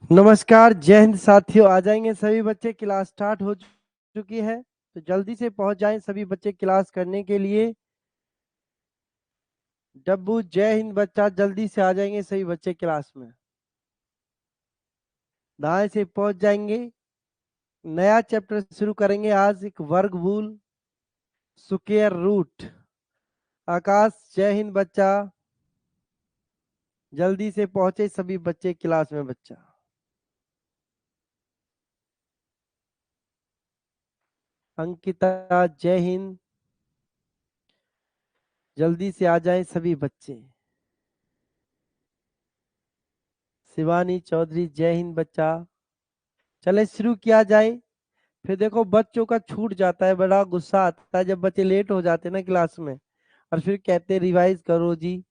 नमस्कार, जय हिंद साथियों। आ जाएंगे सभी बच्चे, क्लास स्टार्ट हो चुकी है तो जल्दी से पहुंच जाएं सभी बच्चे क्लास करने के लिए। डब्बू जय हिंद बच्चा, जल्दी से आ जाएंगे सभी बच्चे क्लास में, दाएं से पहुंच जाएंगे। नया चैप्टर शुरू करेंगे आज, एक वर्गमूल स्क्वायर रूट। आकाश जय हिंद बच्चा, जल्दी से पहुंचे सभी बच्चे क्लास में बच्चा। अंकिता जय हिंद, जल्दी से आ जाएं सभी बच्चे। शिवानी चौधरी जय हिंद बच्चा। चले शुरू किया जाए। फिर देखो बच्चों का छूट जाता है, बड़ा गुस्सा आता है जब बच्चे लेट हो जाते हैं ना क्लास में, और फिर कहते रिवाइज करो जी।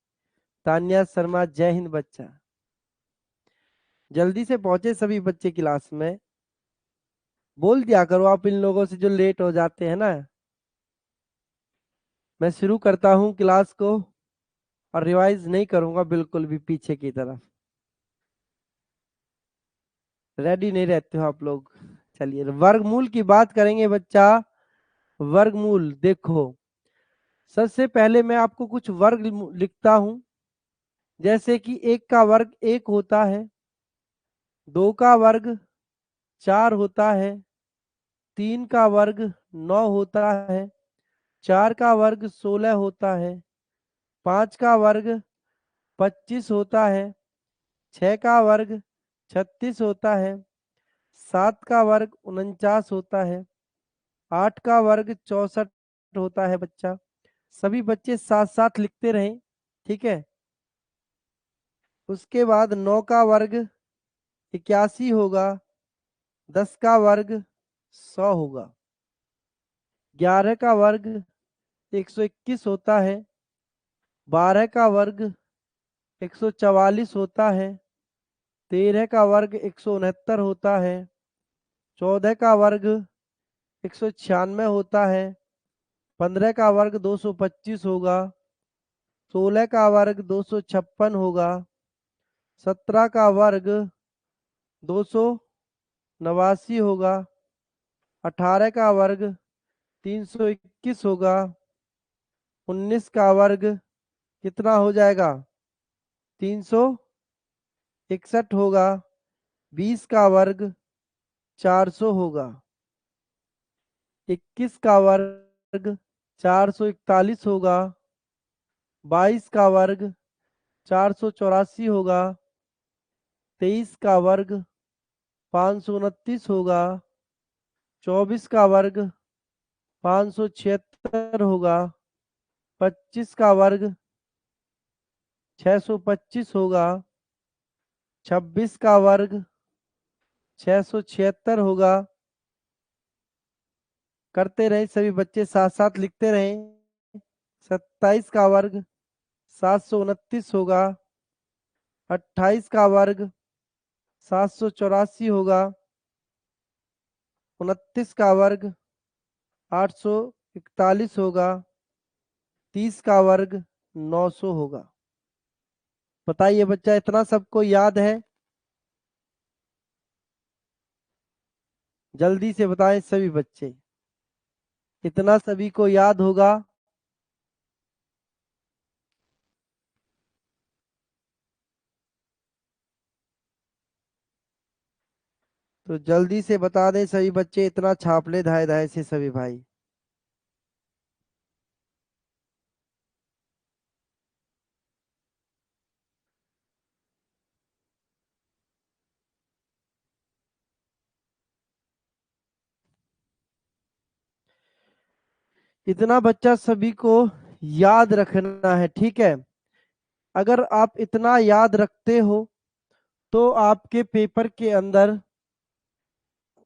तान्या शर्मा जय हिंद बच्चा, जल्दी से पहुंचे सभी बच्चे क्लास में। बोल दिया करो आप इन लोगों से जो लेट हो जाते हैं ना। मैं शुरू करता हूं क्लास को, और रिवाइज नहीं करूंगा बिल्कुल भी पीछे की तरफ। रेडी नहीं रहते हो आप लोग। चलिए वर्गमूल की बात करेंगे बच्चा। वर्गमूल देखो, सबसे पहले मैं आपको कुछ वर्ग लिखता हूं। जैसे कि एक का वर्ग एक होता है, दो का वर्ग चार होता है, तीन का वर्ग 9 होता है, चार का वर्ग 16 होता है, पांच का वर्ग 25 होता है, छह का वर्ग 36 होता है, सात का वर्ग 49 होता है, आठ का वर्ग 64 होता है बच्चा। सभी बच्चे साथ साथ लिखते रहें, ठीक है। उसके बाद 9 का वर्ग 81 होगा, 10 का वर्ग 100 होगा, 11 का वर्ग 121 होता है, 12 का वर्ग 144 होता है, 13 का वर्ग 169 होता है, 14 का वर्ग 196 होता है, 15 का वर्ग 225 होगा, 16 का वर्ग 256 होगा, 17 का वर्ग 289 होगा, 18 का वर्ग 321 होगा, 19 का वर्ग कितना हो जाएगा 361 होगा, 20 का वर्ग 400 होगा, 21 का वर्ग 441 होगा, 22 का वर्ग 484 होगा, 23 का वर्ग 529 होगा, 24 का वर्ग 576 होगा, 25 का वर्ग 625 होगा, 26 का वर्ग 676 होगा। करते रहे सभी बच्चे, साथ साथ लिखते रहें। 27 का वर्ग 729 होगा, 28 का वर्ग 784 होगा, 29 का वर्ग 841 होगा, 30 का वर्ग 900 होगा। बताइए बच्चा, इतना सबको याद है? जल्दी से बताएं सभी बच्चे, इतना सभी को याद होगा? तो जल्दी से बता दें सभी बच्चे, इतना छाप ले धाए धाए से सभी भाई। इतना बच्चा सभी को याद रखना है, ठीक है। अगर आप इतना याद रखते हो तो आपके पेपर के अंदर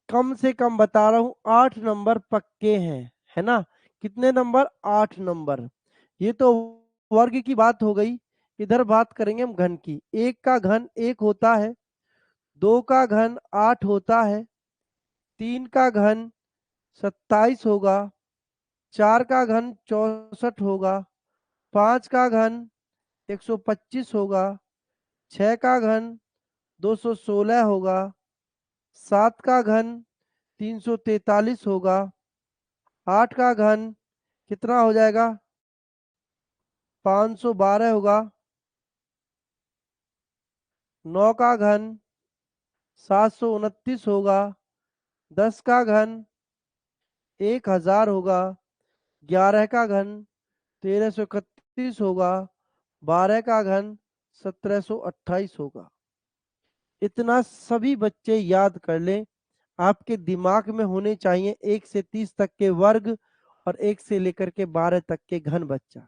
कम से कम बता रहा हूं 8 नंबर पक्के हैं, है ना। कितने नंबर? 8 नंबर। ये तो वर्ग की बात हो गई। इधर बात करेंगे हम घन की। एक का घन एक होता है, दो का घन 8 होता है, तीन का घन 27 होगा, चार का घन 64 होगा, पांच का घन 125 होगा, छह का घन 216 होगा। 7 का घन 343 होगा। 8 का घन कितना हो जाएगा? 512 होगा। 9 का घन 729 होगा। 10 का घन 1000 होगा। 11 का घन 1331 होगा। 12 का घन 1728 होगा। इतना सभी बच्चे याद कर लें। आपके दिमाग में होने चाहिए 1 से 30 तक के वर्ग और 1 से लेकर के 12 तक के घन बच्चा।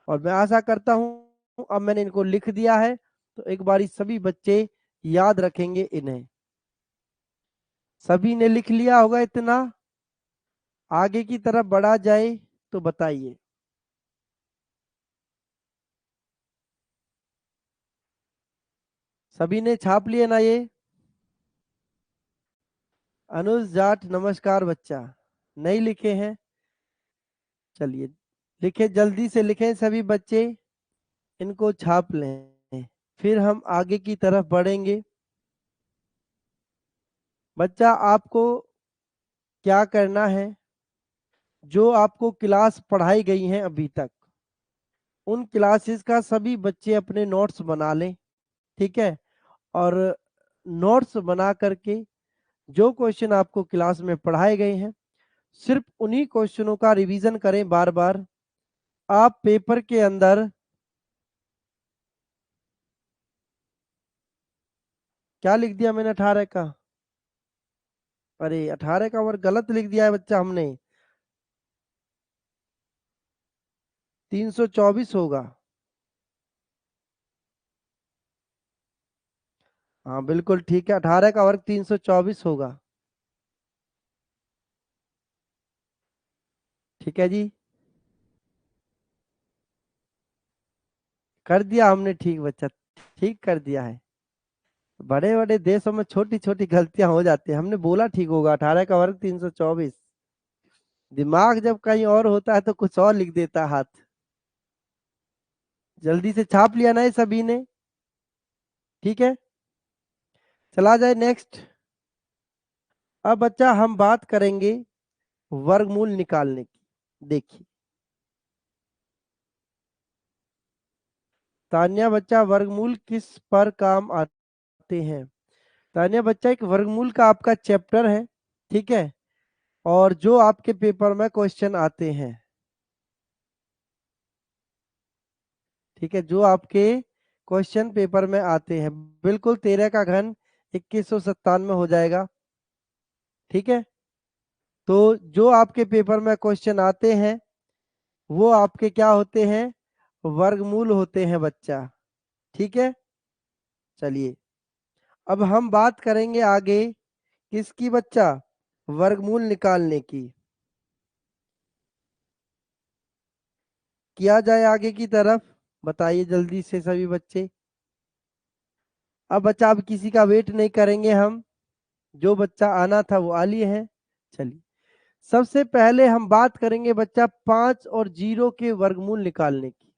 और मैं आशा करता हूं अब मैंने इनको लिख दिया है तो एक बारी सभी बच्चे याद रखेंगे इन्हें। सभी ने लिख लिया होगा इतना? आगे की तरफ बढ़ा जाए तो बताइए। सभी ने छाप लिए ना ये? अनुज जाट नमस्कार बच्चा। नहीं लिखे हैं? चलिए लिखे, जल्दी से लिखें सभी बच्चे, इनको छाप लें। फिर हम आगे की तरफ बढ़ेंगे। बच्चा आपको क्या करना है, जो आपको क्लास पढ़ाई गई हैं अभी तक उन क्लासेस का सभी बच्चे अपने नोट्स बना लें। ठीक है? और नोट्स बना करके जो क्वेश्चन आपको क्लास में पढ़ाए गए हैं सिर्फ उन्हीं क्वेश्चनों का रिवीजन करें बार बार। आप पेपर के अंदर क्या लिख दिया मैंने? 18 का? अरे 18 का वर्ग गलत लिख दिया है बच्चा हमने। 324 होगा। हाँ बिल्कुल ठीक है, 18 का वर्ग 324 होगा। ठीक है जी, कर दिया हमने ठीक बच्चा, ठीक कर दिया है। बड़े बड़े देशों में छोटी छोटी गलतियां हो जाती है, हमने बोला ठीक होगा 18 का वर्ग 324। दिमाग जब कहीं और होता है तो कुछ और लिख देता हाथ। जल्दी से छाप लिया ना ये सभी ने? ठीक है, चला जाए नेक्स्ट। अब बच्चा हम बात करेंगे वर्गमूल निकालने की। देखिए तान्या बच्चा, वर्गमूल किस पर काम आते हैं? तान्या बच्चा, एक वर्गमूल का आपका चैप्टर है, ठीक है, और जो आपके पेपर में क्वेश्चन आते हैं। ठीक है, जो आपके क्वेश्चन पेपर में आते हैं, बिल्कुल 13 का घन 2197 हो जाएगा। ठीक है, तो जो आपके पेपर में क्वेश्चन आते हैं वो आपके क्या होते हैं? वर्गमूल होते हैं बच्चा। ठीक है, चलिए अब हम बात करेंगे आगे किसकी बच्चा? वर्गमूल निकालने की। किया जाए आगे की तरफ, बताइए जल्दी से सभी बच्चे। अब बच्चा अब किसी का वेट नहीं करेंगे हम, जो बच्चा आना था वो आ लिए हैं। चलिए सबसे पहले हम बात करेंगे बच्चा 5 और 0 के वर्गमूल निकालने की।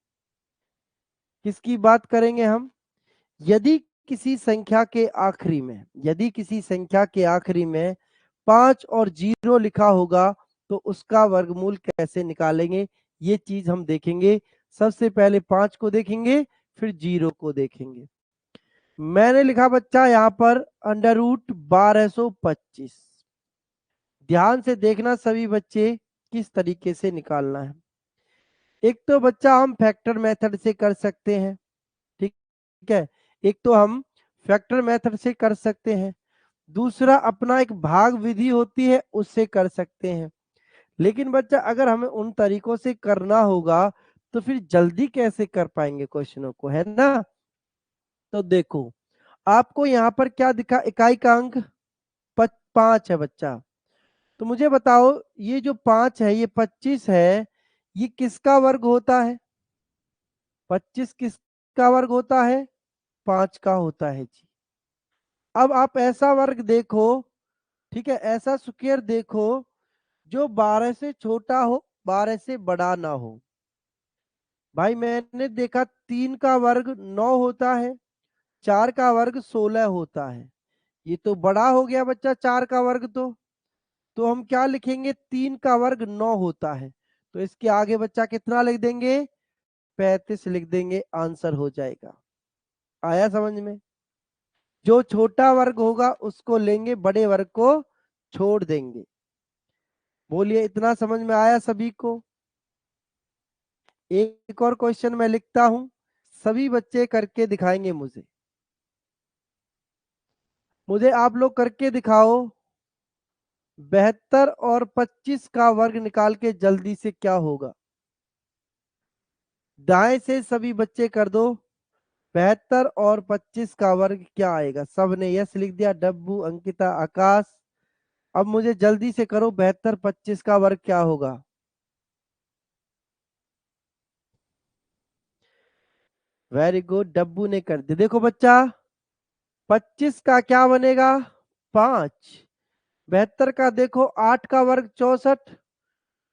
किसकी बात करेंगे हम? यदि किसी संख्या के आखिरी में, यदि किसी संख्या के आखिरी में 5 और 0 लिखा होगा तो उसका वर्गमूल कैसे निकालेंगे ये चीज हम देखेंगे। सबसे पहले 5 को देखेंगे फिर 0 को देखेंगे। मैंने लिखा बच्चा यहाँ पर √1225। ध्यान से देखना सभी बच्चे किस तरीके से निकालना है। एक तो बच्चा हम फैक्टर मेथड से कर सकते हैं, ठीक है, एक तो हम फैक्टर मेथड से कर सकते हैं, दूसरा अपना एक भाग विधि होती है उससे कर सकते हैं। लेकिन बच्चा अगर हमें उन तरीकों से करना होगा तो फिर जल्दी कैसे कर पाएंगे क्वेश्चनों को, है ना? तो देखो आपको यहाँ पर क्या दिखा? इकाई का अंक 5 है बच्चा। तो मुझे बताओ ये जो 5 है ये 25 है, ये किसका वर्ग होता है? 25 किसका वर्ग होता है? 5 का होता है जी। अब आप ऐसा वर्ग देखो, ठीक है, ऐसा स्क्वायर देखो जो 12 से छोटा हो 12 से बड़ा ना हो। भाई मैंने देखा 3 का वर्ग 9 होता है, 4 का वर्ग 16 होता है। ये तो बड़ा हो गया बच्चा 4 का वर्ग तो हम क्या लिखेंगे 3 का वर्ग 9 होता है। तो इसके आगे बच्चा कितना लिख देंगे 35 लिख देंगे, आंसर हो जाएगा। आया समझ में? जो छोटा वर्ग होगा उसको लेंगे, बड़े वर्ग को छोड़ देंगे। बोलिए इतना समझ में आया सभी को? एक और क्वेश्चन मैं लिखता हूं, सभी बच्चे करके दिखाएंगे मुझे आप लोग करके दिखाओ। 72 और 25 का वर्ग निकाल के जल्दी से क्या होगा? दाएं से सभी बच्चे कर दो। 72 और 25 का वर्ग क्या आएगा? सबने यस लिख दिया, डब्बू, अंकिता, आकाश। अब मुझे जल्दी से करो, 72 25 का वर्ग क्या होगा? वेरी गुड, डब्बू ने कर दिया। देखो बच्चा 25 का क्या बनेगा 5। 72 का देखो 8 का वर्ग 64,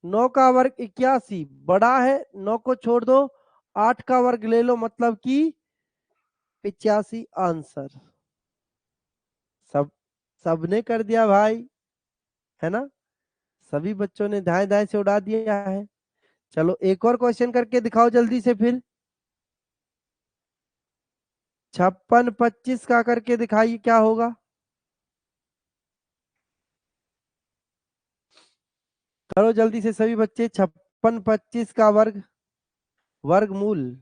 9 का वर्ग 81, बड़ा है 9 को छोड़ दो, 8 का वर्ग ले लो मतलब कि 85, आंसर। सब सबने कर दिया भाई, है ना? सभी बच्चों ने दाएं दाएं से उड़ा दिया है। चलो एक और क्वेश्चन करके दिखाओ जल्दी से फिर। 56 25 का करके दिखाइए क्या होगा? करो जल्दी से सभी बच्चे, 56 25 का वर्गमूल।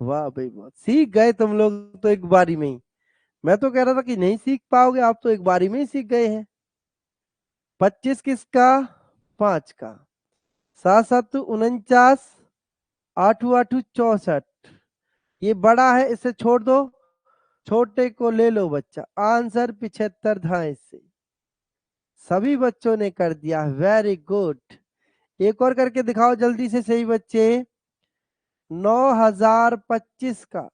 वाह भाई वाह, सीख गए तुम लोग तो एक बारी में ही। मैं तो कह रहा था कि नहीं सीख पाओगे, आप तो एक बारी में ही सीख गए हैं। 25 किसका? 5 का। 7 7 49, 8 8 64। ये बड़ा है, इसे छोड़ दो, छोटे को ले लो बच्चा, आंसर 75 धाए से। सभी बच्चों ने कर दिया, वेरी गुड। एक और करके दिखाओ जल्दी से सही बच्चे। 9025 का,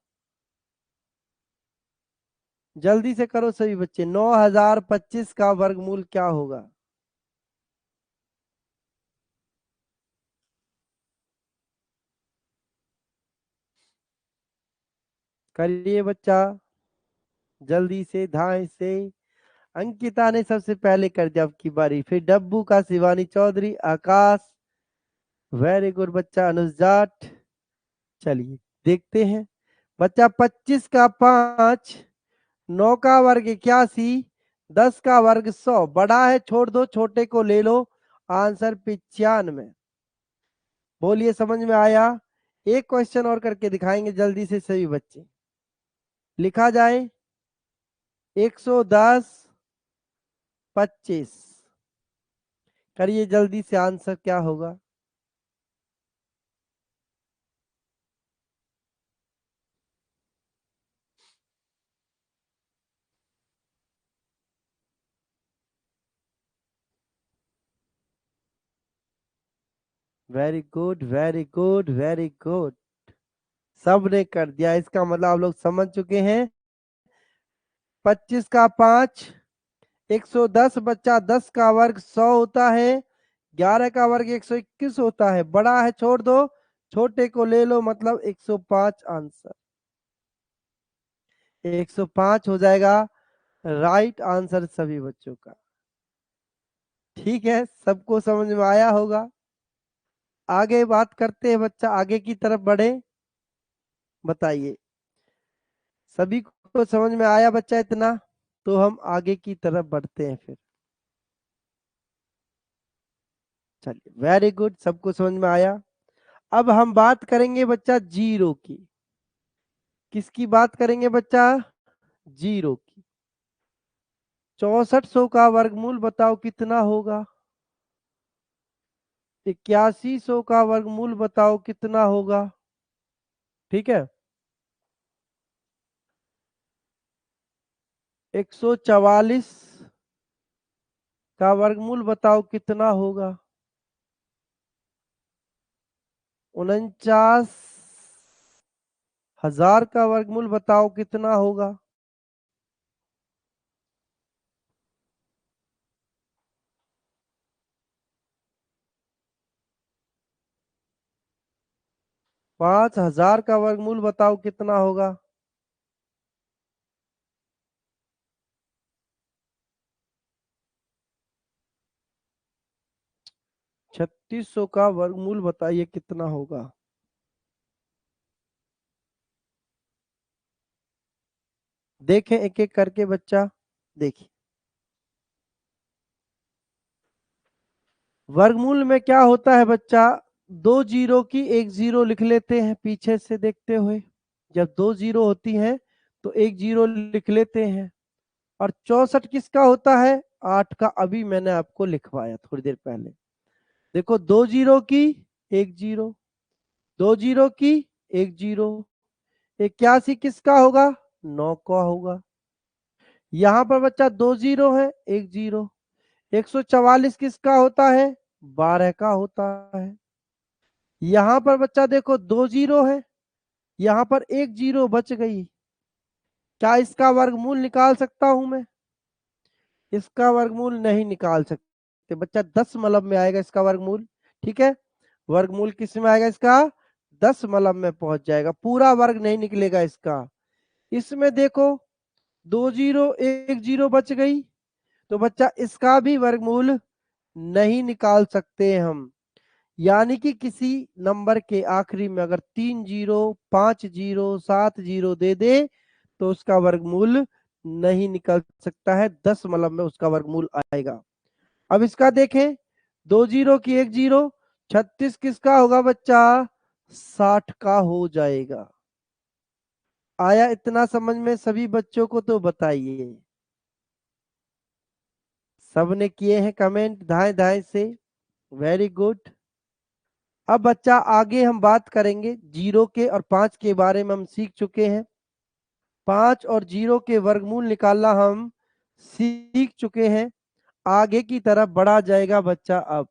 जल्दी से करो सभी बच्चे, 9025 का वर्गमूल क्या होगा? करिए बच्चा, जल्दी से धाए से। अंकिता ने सबसे पहले कर दिया, अब की बारी, फिर डब्बू का, शिवानी चौधरी, आकाश। वेरी गुड बच्चा, अनुज जाट। चलिए देखते हैं बच्चा। 25 का 5, 9 का वर्ग 81, 10 का वर्ग 100, बड़ा है छोड़ दो, छोटे को ले लो, आंसर 95। बोलिए समझ में आया? एक क्वेश्चन और करके दिखाएंगे जल्दी से सभी बच्चे। लिखा जाए 110 25, करिए जल्दी से, आंसर क्या होगा? Very good very good very good, सबने कर दिया। इसका मतलब आप लोग समझ चुके हैं। 25 का 5, 110 बच्चा, 10 का वर्ग 100 होता है, 11 का वर्ग 121 होता है, बड़ा है छोड़ दो, छोटे को ले लो मतलब 105, आंसर 105 हो जाएगा राइट आंसर सभी बच्चों का। ठीक है, सबको समझ में आया होगा? आगे बात करते हैं बच्चा, आगे की तरफ बढ़े। बताइए सभी को समझ में आया बच्चा इतना? तो हम आगे की तरफ बढ़ते हैं फिर। चलिए वेरी गुड, सबको समझ में आया। अब हम बात करेंगे बच्चा जीरो की। किसकी बात करेंगे बच्चा? जीरो की। 6400 का वर्गमूल बताओ कितना होगा? 8100 का वर्गमूल बताओ कितना होगा? ठीक है, 144 का वर्गमूल बताओ कितना होगा? 49,000 का वर्गमूल बताओ कितना होगा? 5000 का वर्गमूल बताओ कितना होगा। 3600 का वर्गमूल बताइए कितना होगा। देखें एक एक करके बच्चा, देखिए वर्गमूल में क्या होता है बच्चा, 2 जीरो की 1 जीरो लिख लेते हैं पीछे से देखते हुए। जब 2 जीरो होती है तो 1 जीरो लिख लेते हैं। और 64 किसका होता है, 8 का। अभी मैंने आपको लिखवाया थोड़ी देर पहले। देखो 2 जीरो की 1 जीरो, 2 जीरो की 1 जीरो। 81 किसका होगा, 9 का होगा। यहाँ पर बच्चा 2 जीरो है, 1 जीरो। 144 किसका होता है, 12 का होता है। यहाँ पर बच्चा देखो 2 जीरो है, यहाँ पर 1 जीरो बच गई। क्या इसका वर्गमूल निकाल सकता हूं मैं, इसका वर्गमूल नहीं निकाल सकते बच्चा। 10 मलम में आएगा इसका वर्गमूल। ठीक है, वर्गमूल किस में आएगा इसका, 10 मलम में पहुंच जाएगा, पूरा वर्ग नहीं निकलेगा इसका। इसमें देखो 2 जीरो 1 जीरो बच गई, तो बच्चा इसका भी वर्गमूल नहीं निकाल सकते हम। यानी कि किसी नंबर के आखिरी में अगर 3 जीरो 5 जीरो 7 जीरो दे दे तो उसका वर्गमूल नहीं निकल सकता है, 10 मलम में उसका वर्गमूल आएगा। अब इसका देखें, 2 जीरो की 1 जीरो, 36 किसका होगा बच्चा, 60 का हो जाएगा। आया इतना समझ में सभी बच्चों को, तो बताइए। सबने किए हैं कमेंट दाएं दाएं से, वेरी गुड। अब बच्चा आगे हम बात करेंगे जीरो के और 5 के बारे में, हम सीख चुके हैं। 5 और जीरो के वर्गमूल निकालना हम सीख चुके हैं। आगे की तरफ बढ़ा जाएगा बच्चा अब।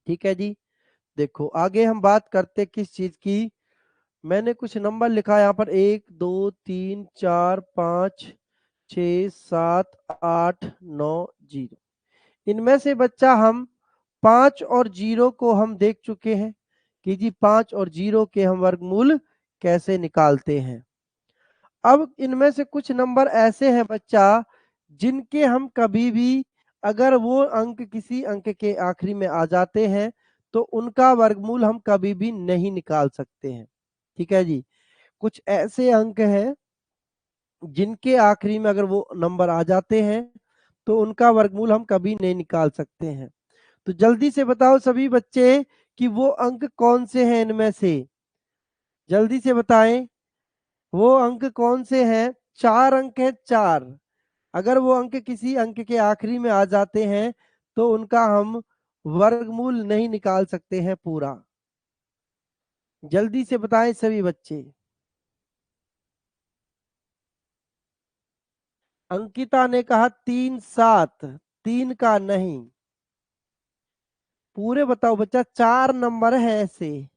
ठीक है जी, देखो आगे हम बात करते किस चीज की। मैंने कुछ नंबर लिखा है यहाँ पर, 1 2 3 4 5 6 7 8 9 जीरो। इनमें से बच्चा हम 5 और जीरो को हम देख चुके हैं कि जी 5 और जीरो के हम वर्गमूल कैसे निकालते हैं। अब इनमें से कुछ नंबर ऐसे हैं बच्चा जिनके हम कभी भी, अगर वो अंक किसी अंक के आखिरी में आ जाते हैं तो उनका वर्गमूल हम कभी भी नहीं निकाल सकते हैं। ठीक है जी, कुछ ऐसे अंक हैं जिनके आखिरी में अगर वो नंबर आ जाते हैं तो उनका वर्गमूल हम कभी नहीं निकाल सकते हैं। तो जल्दी से बताओ सभी बच्चे कि वो अंक कौन से हैं इनमें से, जल्दी से बताएं वो अंक कौन से हैं। 4 अंक हैं, 4। अगर वो अंक किसी अंक के आखिरी में आ जाते हैं तो उनका हम वर्गमूल नहीं निकाल सकते हैं पूरा। जल्दी से बताएं सभी बच्चे। अंकिता ने कहा 3 7, 3 का नहीं, पूरे बताओ बच्चा, 4 नंबर है ऐसे।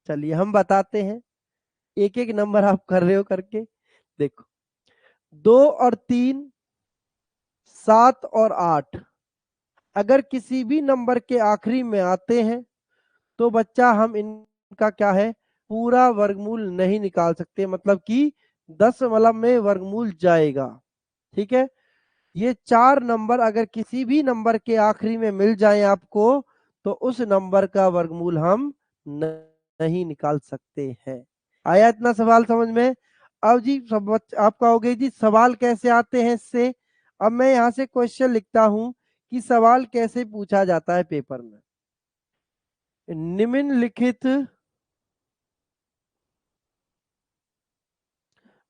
चलिए हम बताते हैं, एक एक नंबर आप कर रहे हो करके। देखो 2 और 3, 7 और 8, अगर किसी भी नंबर के आखिरी में आते हैं तो बच्चा हम इनका क्या है, पूरा वर्गमूल नहीं निकाल सकते, मतलब कि 10 मतलब में वर्गमूल जाएगा। ठीक है, ये 4 नंबर अगर किसी भी नंबर के आखिरी में मिल जाए आपको तो उस नंबर का वर्गमूल हम नहीं निकाल सकते हैं। आया इतना सवाल समझ में। अब जी सब आपका हो गया जी, सवाल कैसे आते हैं इससे। अब मैं यहाँ से क्वेश्चन लिखता हूं कि सवाल कैसे पूछा जाता है पेपर में। निम्नलिखित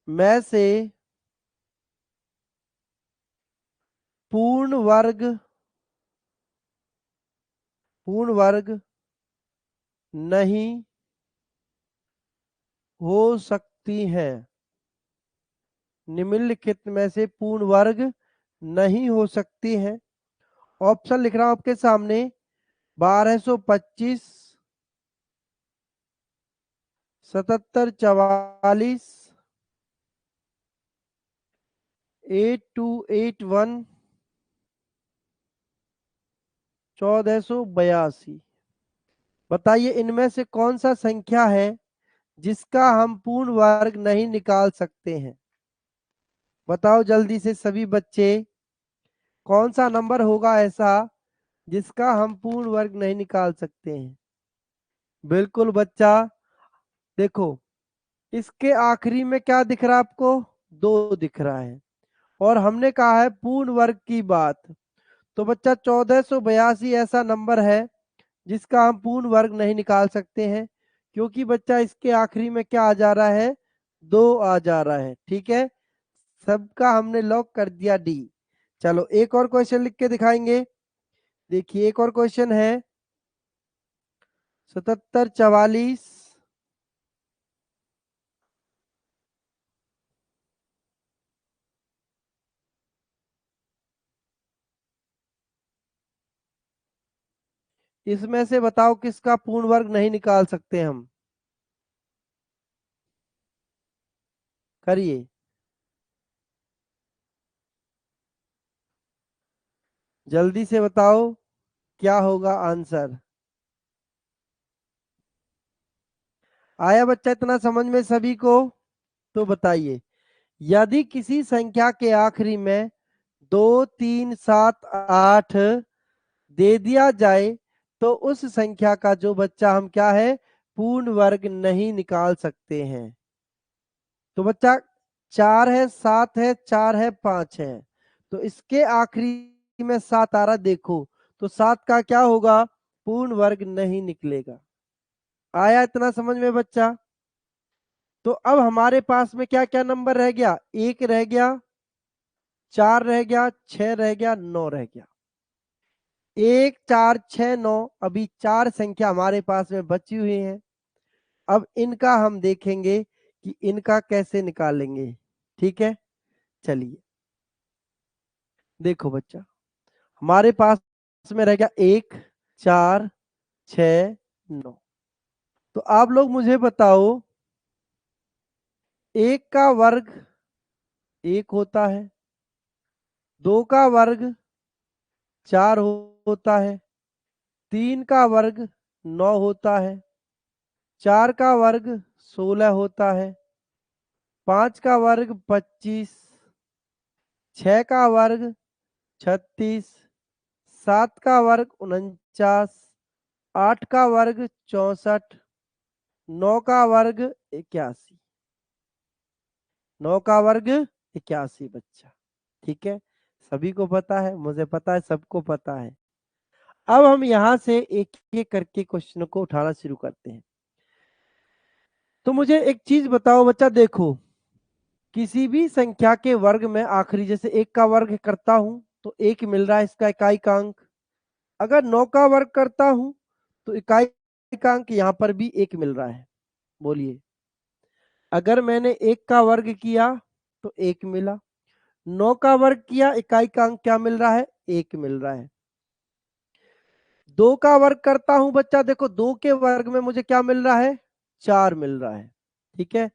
में से पूर्ण वर्ग नहीं हो सकती हैं। निम्नलिखित में से पूर्ण वर्ग नहीं हो सकती हैं। ऑप्शन लिख रहा हूं आपके सामने, 1225, 7744, 8281, 1482। बताइए इनमें से कौन सा संख्या है जिसका हम पूर्ण वर्ग नहीं निकाल सकते हैं? बताओ जल्दी से सभी बच्चे, कौन सा नंबर होगा ऐसा जिसका हम पूर्ण वर्ग नहीं निकाल सकते हैं? बिल्कुल बच्चा, देखो इसके आखिरी में क्या दिख रहा है आपको? 2 दिख रहा है, और हमने कहा है पूर्ण वर्ग की बात। तो बच्चा 1482 ऐसा नंबर है जिसका हम पूर्ण वर्ग नहीं निकाल सकते हैं, क्योंकि बच्चा इसके आखिरी में क्या आ जा रहा है? 2 आ जा रहा है। ठीक है, सबका हमने लॉक कर दिया डी। चलो एक और क्वेश्चन लिख के दिखाएंगे। देखिए एक और क्वेश्चन है 7744। इसमें से बताओ किसका पूर्ण वर्ग नहीं निकाल सकते हम? करिए जल्दी से बताओ क्या होगा आंसर। आया बच्चा इतना समझ में सभी को? तो बताइए, यदि किसी संख्या के आखिरी में 2 3 7 8 दे दिया जाए तो उस संख्या का जो बच्चा हम क्या है, पूर्ण वर्ग नहीं निकाल सकते हैं। तो बच्चा 4 है, 7 है, 4 है, 5 है, तो इसके आखिरी में 7 आ रहा, देखो तो 7 का क्या होगा? पूर्ण वर्ग नहीं निकलेगा। आया इतना समझ में बच्चा? तो अब हमारे पास में क्या क्या नंबर रह गया? 1 रह गया, 4 रह गया, 6 रह गया, 9 रह गया। 1 4 6 9, अभी 4 संख्या हमारे पास में बची हुई है। अब इनका हम देखेंगे कि इनका कैसे निकालेंगे। ठीक है, चलिए देखो बच्चा, हमारे पास में रह गया 1 4 6 9। तो आप लोग मुझे बताओ, 1 का वर्ग 1 होता है, 2 का वर्ग 4 होता है, 3 का वर्ग 9 होता है, 4 का वर्ग 16 होता है, 5 का वर्ग 25, 6 का वर्ग 36, 7 का वर्ग 49, 8 का वर्ग 64, 9 का वर्ग 81। 9 का वर्ग 81 बच्चा। ठीक है, सभी को पता है, मुझे पता है, सबको पता है। अब हम यहां से एक एक करके क्वेश्चन को उठाना शुरू करते हैं। तो मुझे एक चीज बताओ बच्चा, देखो किसी भी संख्या के वर्ग में आखिरी, जैसे 1 का वर्ग करता हूं तो 1 मिल रहा है इसका इकाई का अंक। अगर 9 का वर्ग करता हूं तो इकाई का अंक यहां पर भी 1 मिल रहा है। बोलिए, अगर मैंने 1 का वर्ग किया तो 1 मिला, 9 का वर्ग किया, इकाई का अंक क्या मिल रहा है? 1 मिल रहा है। 2 का वर्ग करता हूं बच्चा, देखो 2 के वर्ग में मुझे क्या मिल रहा है? 4 मिल रहा है। ठीक है,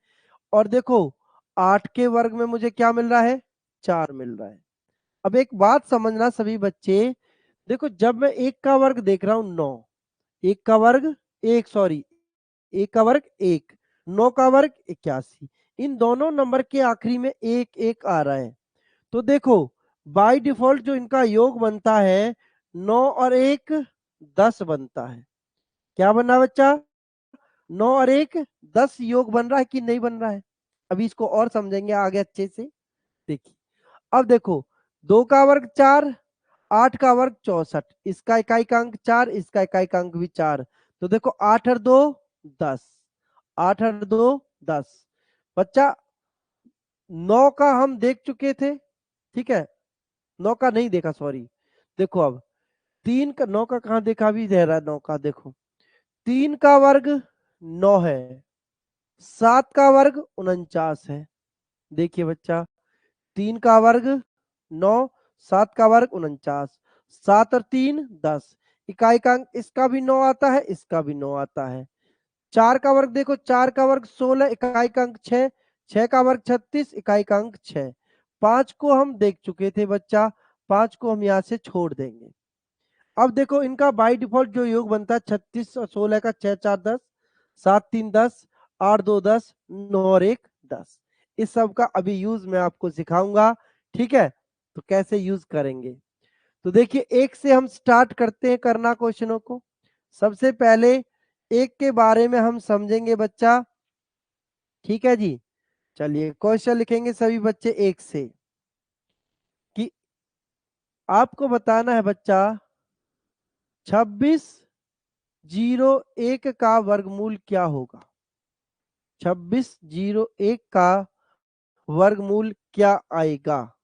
और देखो 8 के वर्ग में मुझे क्या मिल रहा है? 4 मिल रहा है। अब एक बात समझना सभी बच्चे, देखो जब मैं 1 का वर्ग देख रहा हूं 9, 1 का वर्ग 1, सॉरी 1 का वर्ग 1, 9 का वर्ग 81, इन दोनों नंबर के आखिरी में 1 1 आ रहा है। तो देखो बाय डिफॉल्ट जो इनका योग बनता है 9 और 1 10 बनता है। क्या बना बच्चा? 9 और 1 10 योग बन रहा है कि नहीं बन रहा है? अभी इसको और समझेंगे आगे अच्छे से। देखिए, अब देखो 2 का वर्ग 4, 8 का वर्ग 64, इसका इकाई का अंक 4, इसका इकाई का अंक भी 4। तो देखो 8 और 2 10, 8 और 2 10। बच्चा 9 का हम देख चुके थे, ठीक है, 9 का नहीं देखा, सॉरी। देखो अब 3 का, 9 का कहां देखा, भी दे रहा है 9 का। देखो 3 का वर्ग 9 है, 7 का वर्ग 49 है। देखिए बच्चा, 3 का वर्ग 9, 7 का वर्ग 49, 7 और 3 10, इकाई का अंक इसका भी 9 आता है, इसका भी 9 आता है। 4 का वर्ग देखो, 4 का वर्ग 16, इकाई का अंक 6, 6 का वर्ग 36, इकाई का अंक 6। 5 को हम देख चुके थे बच्चा, 5 को हम यहाँ से छोड़ देंगे। अब देखो इनका बाय डिफॉल्ट जो योग बनता है 36 और 16 का 6 4 10, 7 3 10, 8 2 10, 9 और 1 10। इस सब का अभी यूज मैं आपको सिखाऊंगा, ठीक है। तो कैसे यूज करेंगे, तो देखिए एक से हम स्टार्ट करते हैं करना क्वेश्चनों को। सबसे पहले एक के बारे में हम समझेंगे बच्चा, ठीक है जी। चलिए क्वेश्चन लिखेंगे सभी बच्चे एक से, कि आपको बताना है बच्चा 2601 का वर्गमूल क्या होगा। 2601 का वर्गमूल क्या आएगा,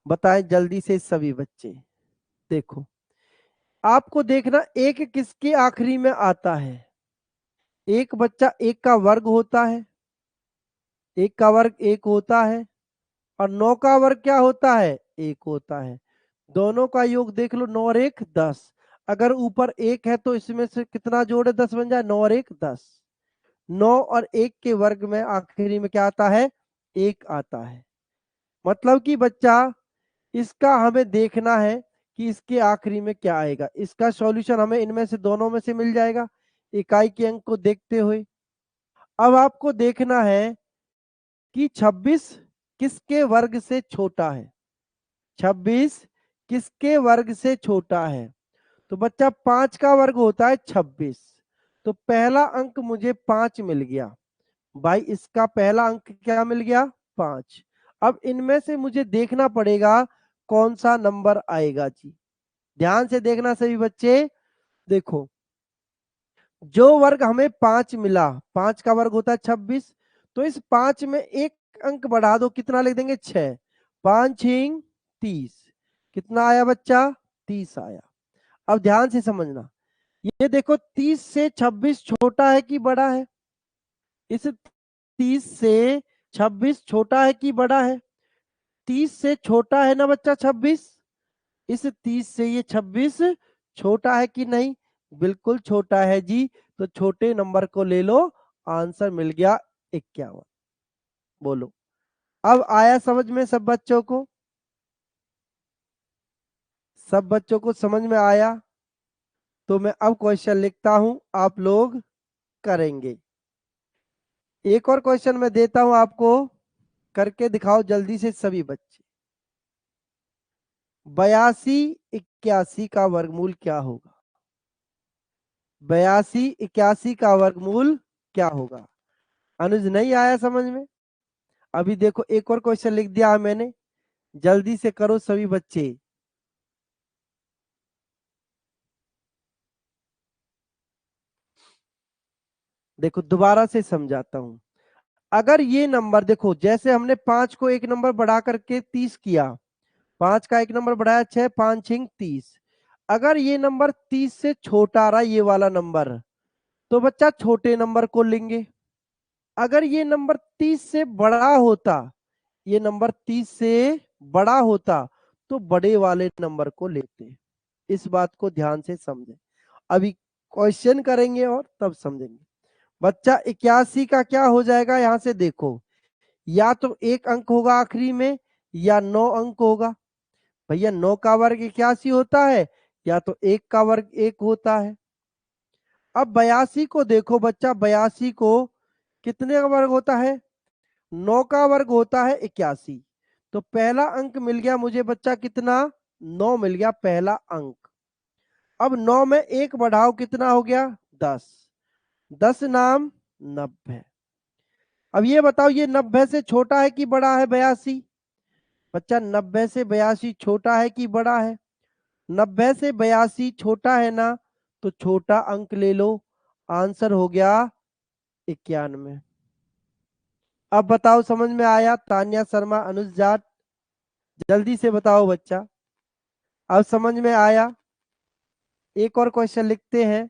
बताएं जल्दी से सभी बच्चे। देखो आपको देखना एक किसके आखिरी में आता है। एक बच्चा एक का वर्ग होता है, एक का वर्ग एक होता है, और 9 का वर्ग क्या होता है, एक होता है। दोनों का योग देख लो, 9 और 1 10। अगर ऊपर एक है तो इसमें से कितना जोड़े 10 बन जाए, 9 और 1 10। 9 और 1 के वर्ग में आखिरी में क्या आता है, एक आता है। मतलब कि बच्चा इसका हमें देखना है कि इसके आखिरी में क्या आएगा। इसका सॉल्यूशन हमें इनमें से दोनों में से मिल जाएगा इकाई के अंक को देखते हुए। अब आपको देखना है कि 26 किसके वर्ग से छोटा है। 26 किसके वर्ग से छोटा है, तो बच्चा 5 का वर्ग होता है 26। तो पहला अंक मुझे 5 मिल गया भाई, इसका पहला अंक क्या मिल गया, 5। अब इनमें से मुझे देखना पड़ेगा कौन सा नंबर आएगा जी। ध्यान से देखना सभी बच्चे। देखो जो वर्ग हमें 5 मिला, 5 का वर्ग होता है 26, तो इस 5 में एक अंक बढ़ा दो, कितना लिख देंगे 6। 5 6 30, कितना आया बच्चा, 30 आया। अब ध्यान से समझना, ये देखो 30 से 26 छोटा है कि बड़ा है। इस 30 से 26 छोटा है कि बड़ा है, 30 से छोटा है ना बच्चा 26। इस 30 से ये 26 छोटा है कि नहीं, बिल्कुल छोटा है जी। तो छोटे नंबर को ले लो, आंसर मिल गया 51। बोलो अब आया समझ में सब बच्चों को, सब बच्चों को समझ में आया। तो मैं अब क्वेश्चन लिखता हूं, आप लोग करेंगे। एक और क्वेश्चन मैं देता हूं आपको, करके दिखाओ जल्दी से सभी बच्चे। 82 81 का वर्गमूल क्या होगा। 82 81 का वर्गमूल क्या होगा। अनुज नहीं आया समझ में, अभी देखो एक और क्वेश्चन लिख दिया है मैंने, जल्दी से करो सभी बच्चे। देखो दोबारा से समझाता हूं। अगर ये नंबर देखो, जैसे हमने 5 को एक नंबर बढ़ा करके 30 किया, 5 का एक नंबर बढ़ाया 6, 5 6 30। अगर ये नंबर 30 से छोटा रहा ये वाला नंबर, तो बच्चा छोटे नंबर को लेंगे। अगर ये नंबर 30 से बड़ा होता, ये नंबर 30 से बड़ा होता, तो बड़े वाले नंबर को लेते। इस बात को ध्यान से समझें, अभी क्वेश्चन करेंगे और तब समझेंगे। बच्चा 81 का क्या हो जाएगा, यहां से देखो, या तो एक अंक होगा आखिरी में, या 9 अंक होगा। भैया 9 का वर्ग 81 होता है, या तो एक का वर्ग एक होता है। अब 82 को देखो बच्चा, 82 को कितने का वर्ग होता है, 9 का वर्ग होता है 81। तो पहला अंक मिल गया मुझे बच्चा कितना, 9 मिल गया पहला अंक। अब 9 में एक बढ़ाओ, कितना हो गया 10। 10 नाम 90। अब ये बताओ ये 90 से छोटा है कि बड़ा है 82। बच्चा 90 से 82 छोटा है कि बड़ा है, 90 से 82 छोटा है ना, तो छोटा अंक ले लो, आंसर हो गया 91। अब बताओ समझ में आया, तान्या शर्मा अनुज जाट, जल्दी से बताओ बच्चा, अब समझ में आया। एक और क्वेश्चन लिखते हैं।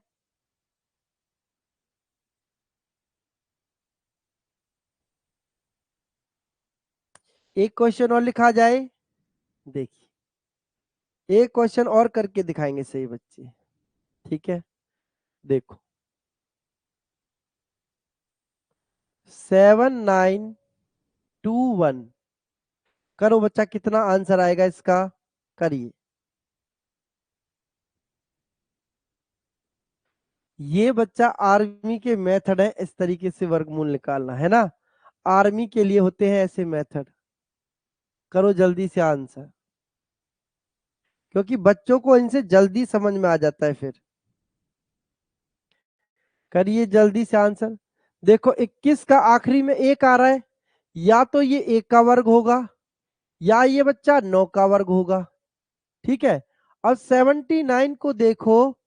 एक क्वेश्चन और लिखा जाए, देखिए एक क्वेश्चन और करके दिखाएंगे सही बच्चे, ठीक है। देखो 7921, करो बच्चा कितना आंसर आएगा इसका, करिए। ये बच्चा आर्मी के मेथड है, इस तरीके से वर्गमूल निकालना है ना, आर्मी के लिए होते हैं ऐसे मेथड। करो जल्दी से आंसर, क्योंकि बच्चों को इनसे जल्दी समझ में आ जाता है फिर। करिए जल्दी से आंसर। देखो 21 का आखिरी में एक आ रहा है, या तो ये एक का वर्ग होगा या ये बच्चा 9 का वर्ग होगा। ठीक है, अब 79 को देखो,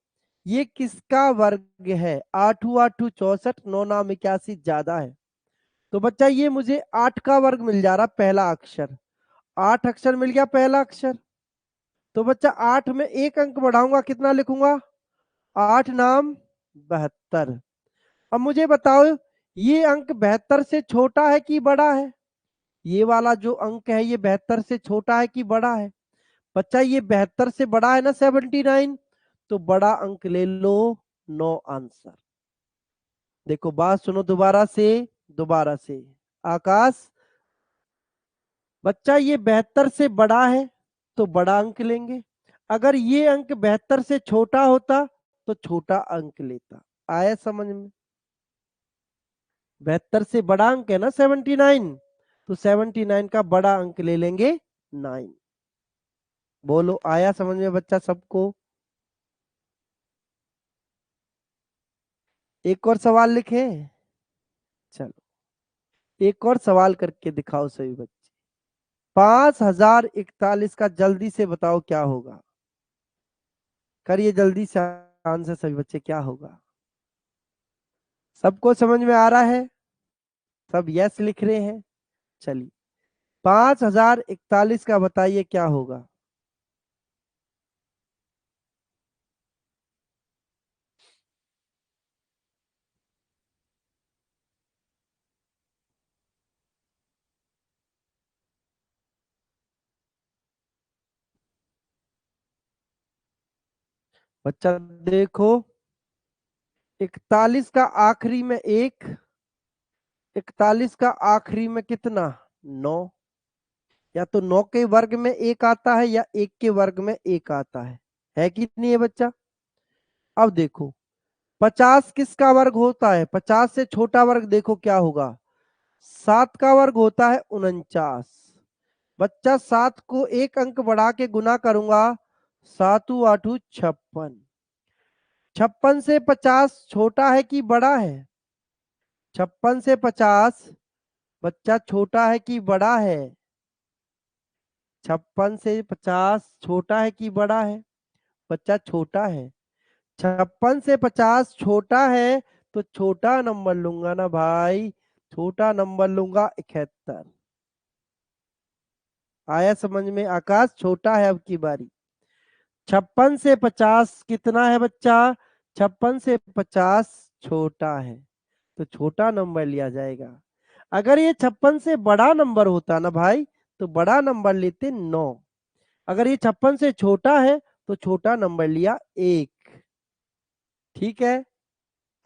ये किसका वर्ग है? 8 8 64, 9 9 81 ज्यादा है, तो बच्चा ये मुझे 8 का वर्ग मिल जा रहा, पहला अक्षर। 8 अक्षर मिल गया पहला अक्षर। तो बच्चा 8 में एक अंक बढ़ाऊंगा, कितना लिखूंगा? 8 नाम 72। अब मुझे बताओ, ये अंक 72 से छोटा है कि बड़ा है? ये वाला जो अंक है ये 72 से छोटा है कि बड़ा है? बच्चा ये 72 से बड़ा है ना 79, तो बड़ा अंक ले लो, 9 आंसर। देखो बात सुनो दोबारा से, दोबारा से। आकाश, बच्चा ये 72 से बड़ा है तो बड़ा अंक लेंगे, अगर ये अंक 72 से छोटा होता तो छोटा अंक लेता। आया समझ में? 72 से बड़ा अंक है ना 79, तो 79 का बड़ा अंक ले लेंगे 9। बोलो आया समझ में बच्चा सबको? एक और सवाल लिखे, चलो एक और सवाल करके दिखाओ सभी बच्चे। 5041 का जल्दी से बताओ क्या होगा? करिए जल्दी से आंसर सभी बच्चे, क्या होगा? सबको समझ में आ रहा है? सब यस लिख रहे हैं? चलिए 5041 का बताइए क्या होगा? बच्चा देखो, 41 का आखिरी में एक, 41 का आखिरी में कितना? 9। या तो 9 के वर्ग में एक आता है या एक के वर्ग में एक आता है कि नहीं है बच्चा? अब देखो 50 किसका वर्ग होता है? 50 से छोटा वर्ग देखो क्या होगा? 7 का वर्ग होता है 49। बच्चा 7 को एक अंक बढ़ा के गुना करूंगा, 7 8 56। 56 से 50 छोटा है कि बड़ा है? 56 से 50 बच्चा छोटा है कि बड़ा है? 56 से 50 छोटा है कि बड़ा है? बच्चा छोटा है। 56 से 50 छोटा है, तो छोटा नंबर लूंगा ना भाई, छोटा नंबर लूंगा 71। आया समझ में आकाश? छोटा है अब की बारी। 56 से 50 कितना है बच्चा? 56 से 50 छोटा है, तो छोटा नंबर लिया जाएगा। अगर ये 56 से बड़ा नंबर होता ना भाई, तो बड़ा नंबर लेते 9। अगर ये 56 से छोटा है तो छोटा नंबर लिया 1। ठीक है,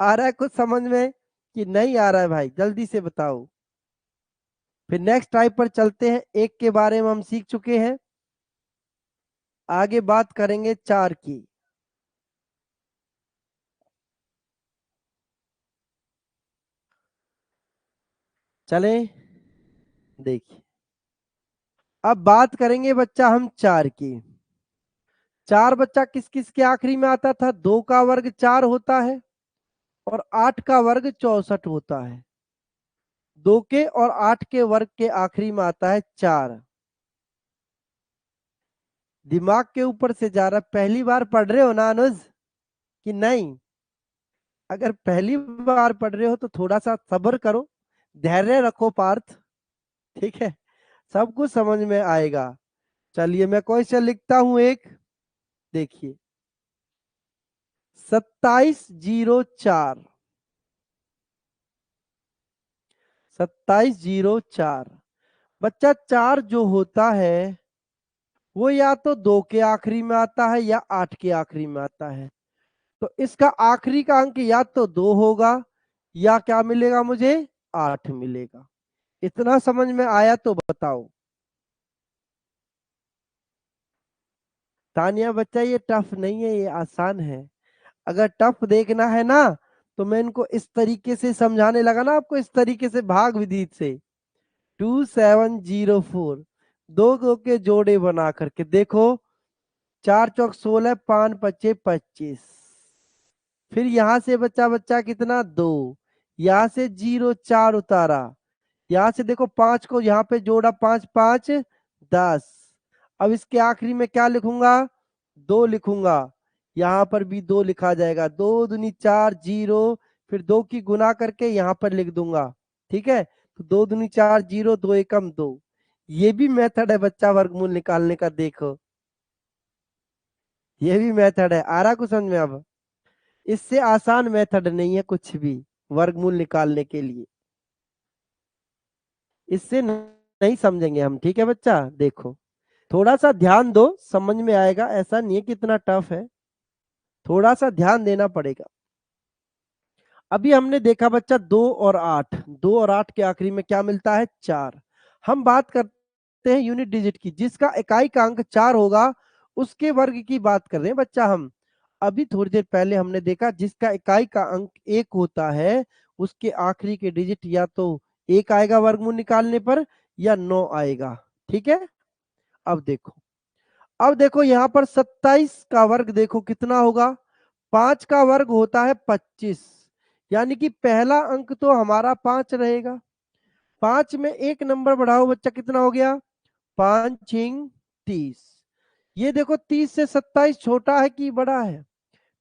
आ रहा है कुछ समझ में कि नहीं आ रहा है भाई? जल्दी से बताओ। फिर नेक्स्ट टाइप पर चलते हैं। एक के बारे में हम सीख चुके हैं, आगे बात करेंगे 4 की। चले देखिए, अब बात करेंगे बच्चा हम 4 की। 4 बच्चा किस किस के आखिरी में आता था? 2 का वर्ग 4 होता है और 8 का वर्ग 64 होता है। 2 के और 8 के वर्ग के आखिरी में आता है 4। दिमाग के ऊपर से जा रहा, पहली बार पढ़ रहे हो ना अनुज कि नहीं? अगर पहली बार पढ़ रहे हो तो थोड़ा सा सब्र करो, धैर्य रखो पार्थ। ठीक है, सब कुछ समझ में आएगा। चलिए मैं क्वेश्चन लिखता हूं एक, देखिए 2704, 2704। बच्चा 4 जो होता है वो या तो 2 के आखिरी में आता है या 8 के आखिरी में आता है, तो इसका आखिरी का अंक या तो 2 होगा या क्या मिलेगा मुझे? 8 मिलेगा। इतना समझ में आया तो बताओ। तानिया बच्चा ये टफ नहीं है, ये आसान है। अगर टफ देखना है ना तो मैं इनको इस तरीके से समझाने लगा ना आपको, इस तरीके से भाग विधि से 2704 दो दो के जोड़े बना करके देखो, 4 चौक 16, 5 पच्चे 25, फिर यहां से बच्चा बच्चा कितना 2, यहां से 0 4 उतारा, यहां से देखो 5 को यहाँ पे जोड़ा, 5 5 10। अब इसके आखिरी में क्या लिखूंगा, 2 लिखूंगा, यहाँ पर भी 2 लिखा जाएगा, 2 दूनी 4 0, फिर 2 की गुना करके यहाँ पर लिख दूंगा। ठीक है, तो 2 दूनी 4 0, 2 एकम 2। ये भी मेथड है बच्चा वर्गमूल निकालने का, देखो ये भी मेथड है। आ रहा कुछ समझ में अब? इससे आसान मेथड नहीं है कुछ भी वर्गमूल निकालने के लिए, इससे नहीं समझेंगे हम। ठीक है बच्चा, देखो थोड़ा सा ध्यान दो, समझ में आएगा, ऐसा नहीं है कि इतना टफ है, थोड़ा सा ध्यान देना पड़ेगा। अभी हमने देखा बच्चा 2 और 8, 2 और 8 के आखिरी में क्या मिलता है, 4। हम बात करते हैं यूनिट डिजिट की, जिसका इकाई का अंक 4 होगा उसके वर्ग की बात कर रहे हैं बच्चा हम। अभी थोड़ी देर पहले हमने देखा जिसका इकाई का अंक 1 होता है उसके आखिरी के डिजिट या तो 1 आएगा वर्गमूल निकालने पर, या 9 आएगा। ठीक है, अब देखो, अब देखो यहाँ पर 27 का वर्ग देखो कितना होगा, 5 का वर्ग होता है 25, यानी कि पहला अंक तो हमारा 5 रहेगा। 5 में एक नंबर बढ़ाओ बच्चा, कितना हो गया, 5 छिंग 30। ये देखो 30 से 27 छोटा है कि बड़ा है,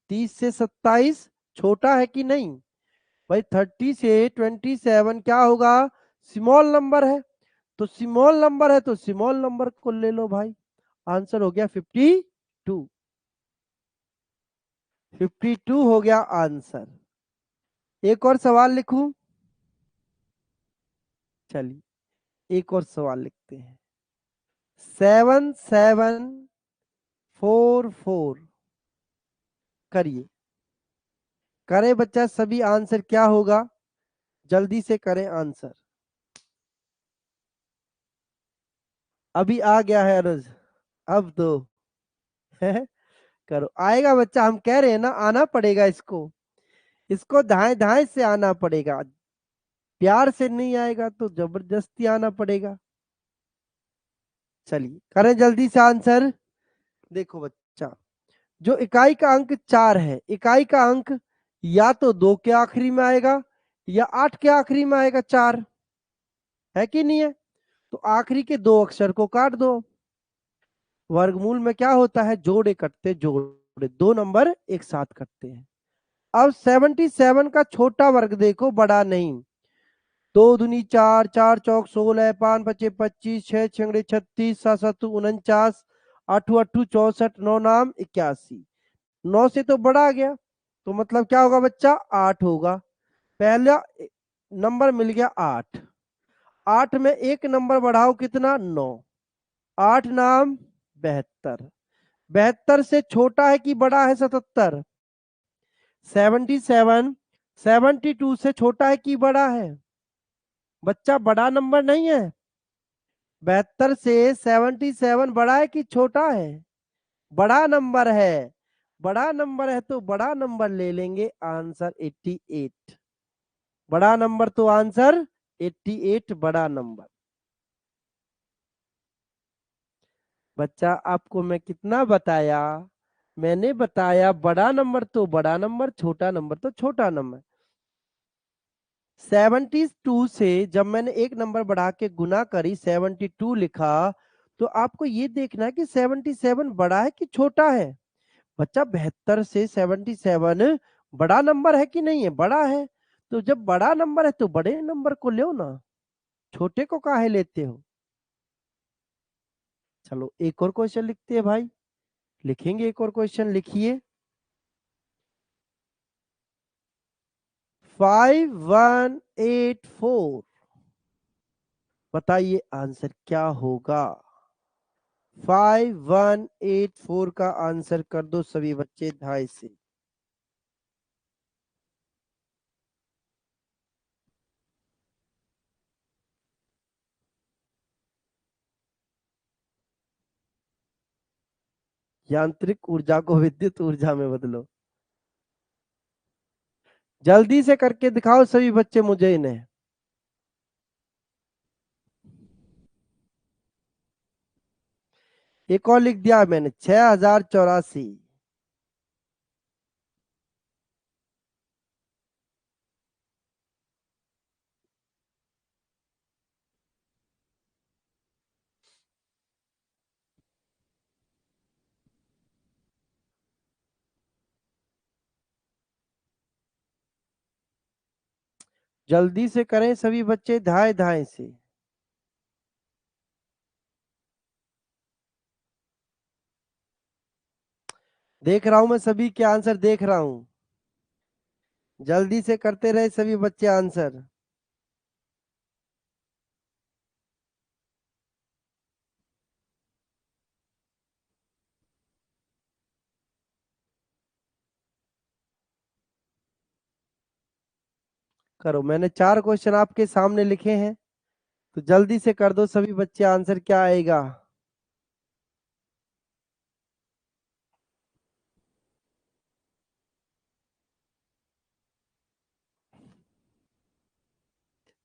30 से 27 छोटा है कि नहीं भाई, 30 से 27 क्या होगा, स्मॉल नंबर है, तो स्मॉल नंबर है तो स्मॉल नंबर को ले लो भाई। आंसर हो गया 52, 52 हो गया आंसर। एक और सवाल लिखूं, चलिए एक और सवाल लिखते हैं। 7744 करिए, करें बच्चा सभी, आंसर क्या होगा, जल्दी से करें आंसर। अभी आ गया है अनुज, अब दो करो, आएगा बच्चा, हम कह रहे हैं ना आना पड़ेगा इसको, इसको धाए धाए से आना पड़ेगा, प्यार से नहीं आएगा तो जबरदस्ती आना पड़ेगा। चलिए करें जल्दी से आंसर। देखो बच्चा, जो इकाई का अंक 4 है, इकाई का अंक या तो 2 के आखिरी में आएगा या 8 के आखिरी में आएगा, 4 है कि नहीं है, तो आखिरी के 2 अक्षर को काट दो। वर्गमूल में क्या होता है, जोड़े कटते, जोड़े 2 नंबर एक साथ कटते हैं। अब 77 का छोटा वर्ग देखो, बड़ा नहीं, 2 दूनी 4, 4 चौक 16, 5 पचे 25, 6 छिंगड़े 36, 7 सत्तू 49, 8 अट्ठू 64, 9 नाम 81। 9 से तो बड़ा आ गया, तो मतलब क्या होगा बच्चा, 8 होगा। पहला नंबर मिल गया 8, 8 में एक नंबर बढ़ाओ कितना, 9, 8 नाम 72, 72 से छोटा है कि बड़ा है 77, 77 72 से छोटा है कि बड़ा है बच्चा, बड़ा नंबर नहीं है, 72 से 77 बड़ा है कि छोटा है, बड़ा नंबर है, बड़ा नंबर है तो बड़ा नंबर ले लेंगे, आंसर 88, बड़ा नंबर तो आंसर 88 बड़ा नंबर। बच्चा आपको मैं कितना बताया, मैंने बताया बड़ा नंबर तो बड़ा नंबर, छोटा नंबर तो छोटा नंबर। 72 से जब मैंने एक नंबर बढ़ा के गुना करी 72 लिखा, तो आपको ये देखना है कि 77 बड़ा है कि छोटा है बच्चा। 72 से 77 बड़ा नंबर है कि नहीं है, बड़ा है, तो जब बड़ा नंबर है तो बड़े नंबर को लो ना, छोटे को काहे लेते हो। चलो एक और क्वेश्चन लिखते हैं भाई, लिखेंगे एक और क्वेश्चन, लिखिए 5184, बताइए आंसर क्या होगा। 5184 का आंसर कर दो सभी बच्चे 2.5 से। यांत्रिक ऊर्जा को विद्युत ऊर्जा में बदलो। जल्दी से करके दिखाओ सभी बच्चे मुझे इन्हें। एक और लिख दिया मैंने, 6084। जल्दी से करें सभी बच्चे, धाए धाए से। देख रहा हूं मैं, सभी के आंसर देख रहा हूं। जल्दी से करते रहे सभी बच्चे आंसर। करो, मैंने 4 क्वेश्चन आपके सामने लिखे हैं, तो जल्दी से कर दो सभी बच्चे आंसर, क्या आएगा।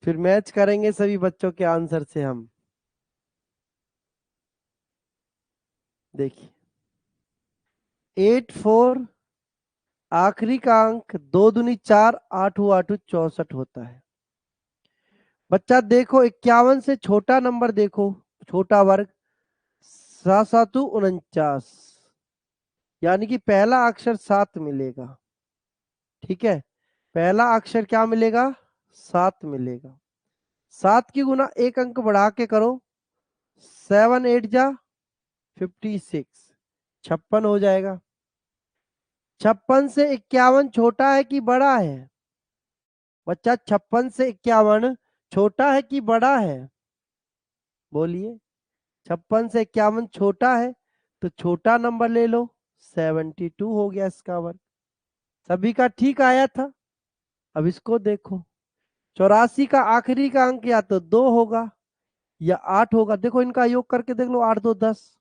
फिर मैच करेंगे सभी बच्चों के आंसर से हम। देखिए, 84, आखिरी का अंक 2 दूनी 4, 8 8 64 होता है। बच्चा देखो, 51 से छोटा नंबर देखो, छोटा वर्ग, 7 7 49, यानी कि पहला अक्षर 7 मिलेगा। ठीक है, पहला अक्षर क्या मिलेगा, 7 मिलेगा। 7 की गुना एक अंक बढ़ा के करो, 7 8 जा 56, 56 हो जाएगा। 56 से 51 छोटा है कि बड़ा है बच्चा? 56 से 51 छोटा है कि बड़ा है? बोलिए। 56 से 51 छोटा है, तो छोटा नंबर ले लो, 72 हो गया इसका वर्ग। सभी का ठीक आया था। अब इसको देखो, 84 का आखिरी का अंक या तो 2 होगा या 8 होगा। देखो इनका योग करके देख लो, 8 2 10,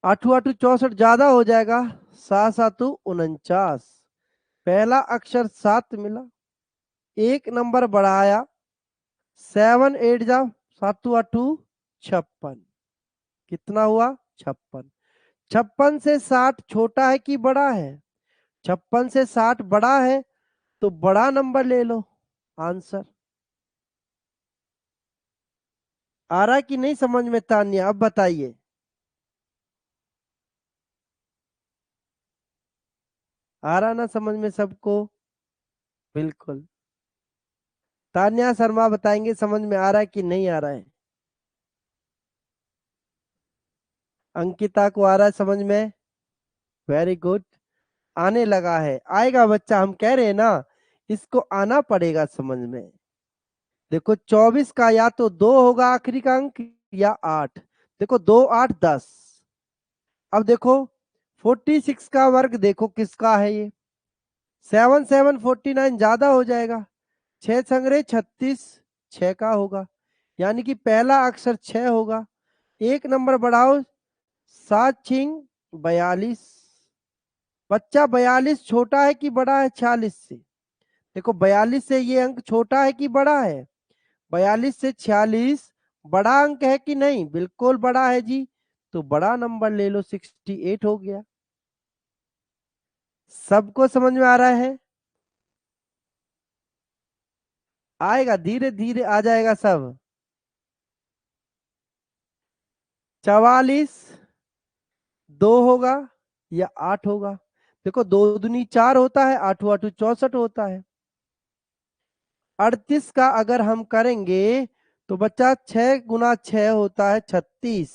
8 8 64 ज्यादा हो जाएगा, 7 7 49। पहला अक्षर 7 मिला, एक नंबर बढ़ाया, 7 8 जा 7 8 56, कितना हुआ, 56। 56 से 60 छोटा है कि बड़ा है? 56 से 60 बड़ा है, तो बड़ा नंबर ले लो, आंसर। आ रहा कि नहीं समझ में तान्या, अब बताइए। आ रहा ना समझ में सबको? बिल्कुल। तान्या शर्मा बताएंगे समझ में आ रहा है कि नहीं आ रहा है। अंकिता को आ रहा है समझ में? Very good. आने लगा है, आएगा बच्चा, हम कह रहे हैं ना, इसको आना पड़ेगा समझ में। देखो 24 का या तो 2 होगा आखिरी का अंक, या 8। देखो 2 8 10। अब देखो 46 का वर्ग देखो किसका है ये, 7 7 49 ज्यादा हो जाएगा, 6 संग्रह 36, 6 का होगा, यानी कि पहला अक्षर 6 होगा। एक नंबर बढ़ाओ, 7 छिंग 42। बच्चा 42 छोटा है कि बड़ा है 46 से? देखो 42 से ये अंक छोटा है कि बड़ा है? 42 से 46 बड़ा अंक है कि नहीं? बिल्कुल बड़ा है जी, तो बड़ा नंबर ले लो, 68 हो गया। सबको समझ में आ रहा है? आएगा, धीरे धीरे आ जाएगा सब। 44 2 होगा या 8 होगा? देखो 2 दूनी 4 होता है, 8 8 64 होता है। 38 का अगर हम करेंगे तो बच्चा 6 गुना 6 होता है 36,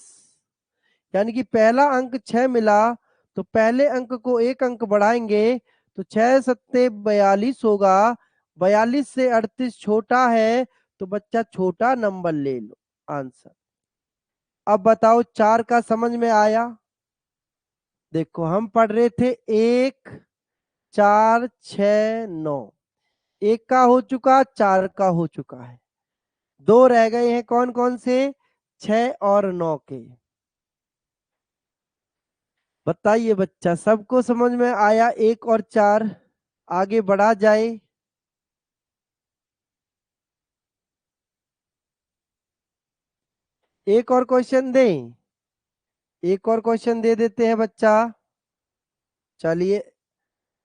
यानी कि पहला अंक 6 मिला, तो पहले अंक को एक अंक बढ़ाएंगे, तो 6 सत्ते 42 होगा। 42 से 38 छोटा है, तो बच्चा छोटा नंबर ले लो, आंसर। अब बताओ 4 का समझ में आया? देखो हम पढ़ रहे थे 1 4 6 9, एक का हो चुका, 4 का हो चुका है, 2 रह गए हैं, कौन कौन से, 6 और 9 के। बताइए बच्चा, सबको समझ में आया? 1 और 4 आगे बढ़ा जाए। एक और क्वेश्चन दें? एक और क्वेश्चन दे देते हैं बच्चा। चलिए,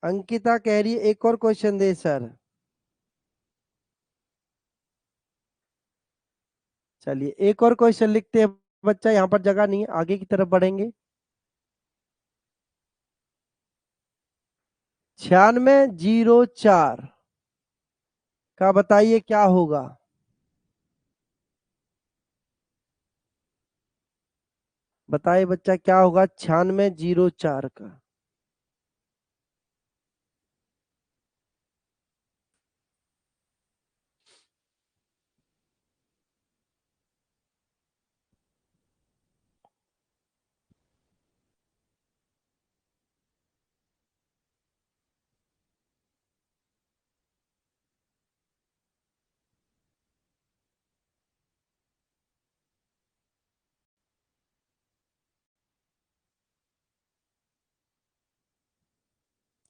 अंकिता कह रही है एक और क्वेश्चन दे सर। चलिए एक और क्वेश्चन लिखते हैं बच्चा, यहाँ पर जगह नहीं है, आगे की तरफ बढ़ेंगे। 9604 का बताइए क्या होगा? बताइए बच्चा क्या होगा 9604 का?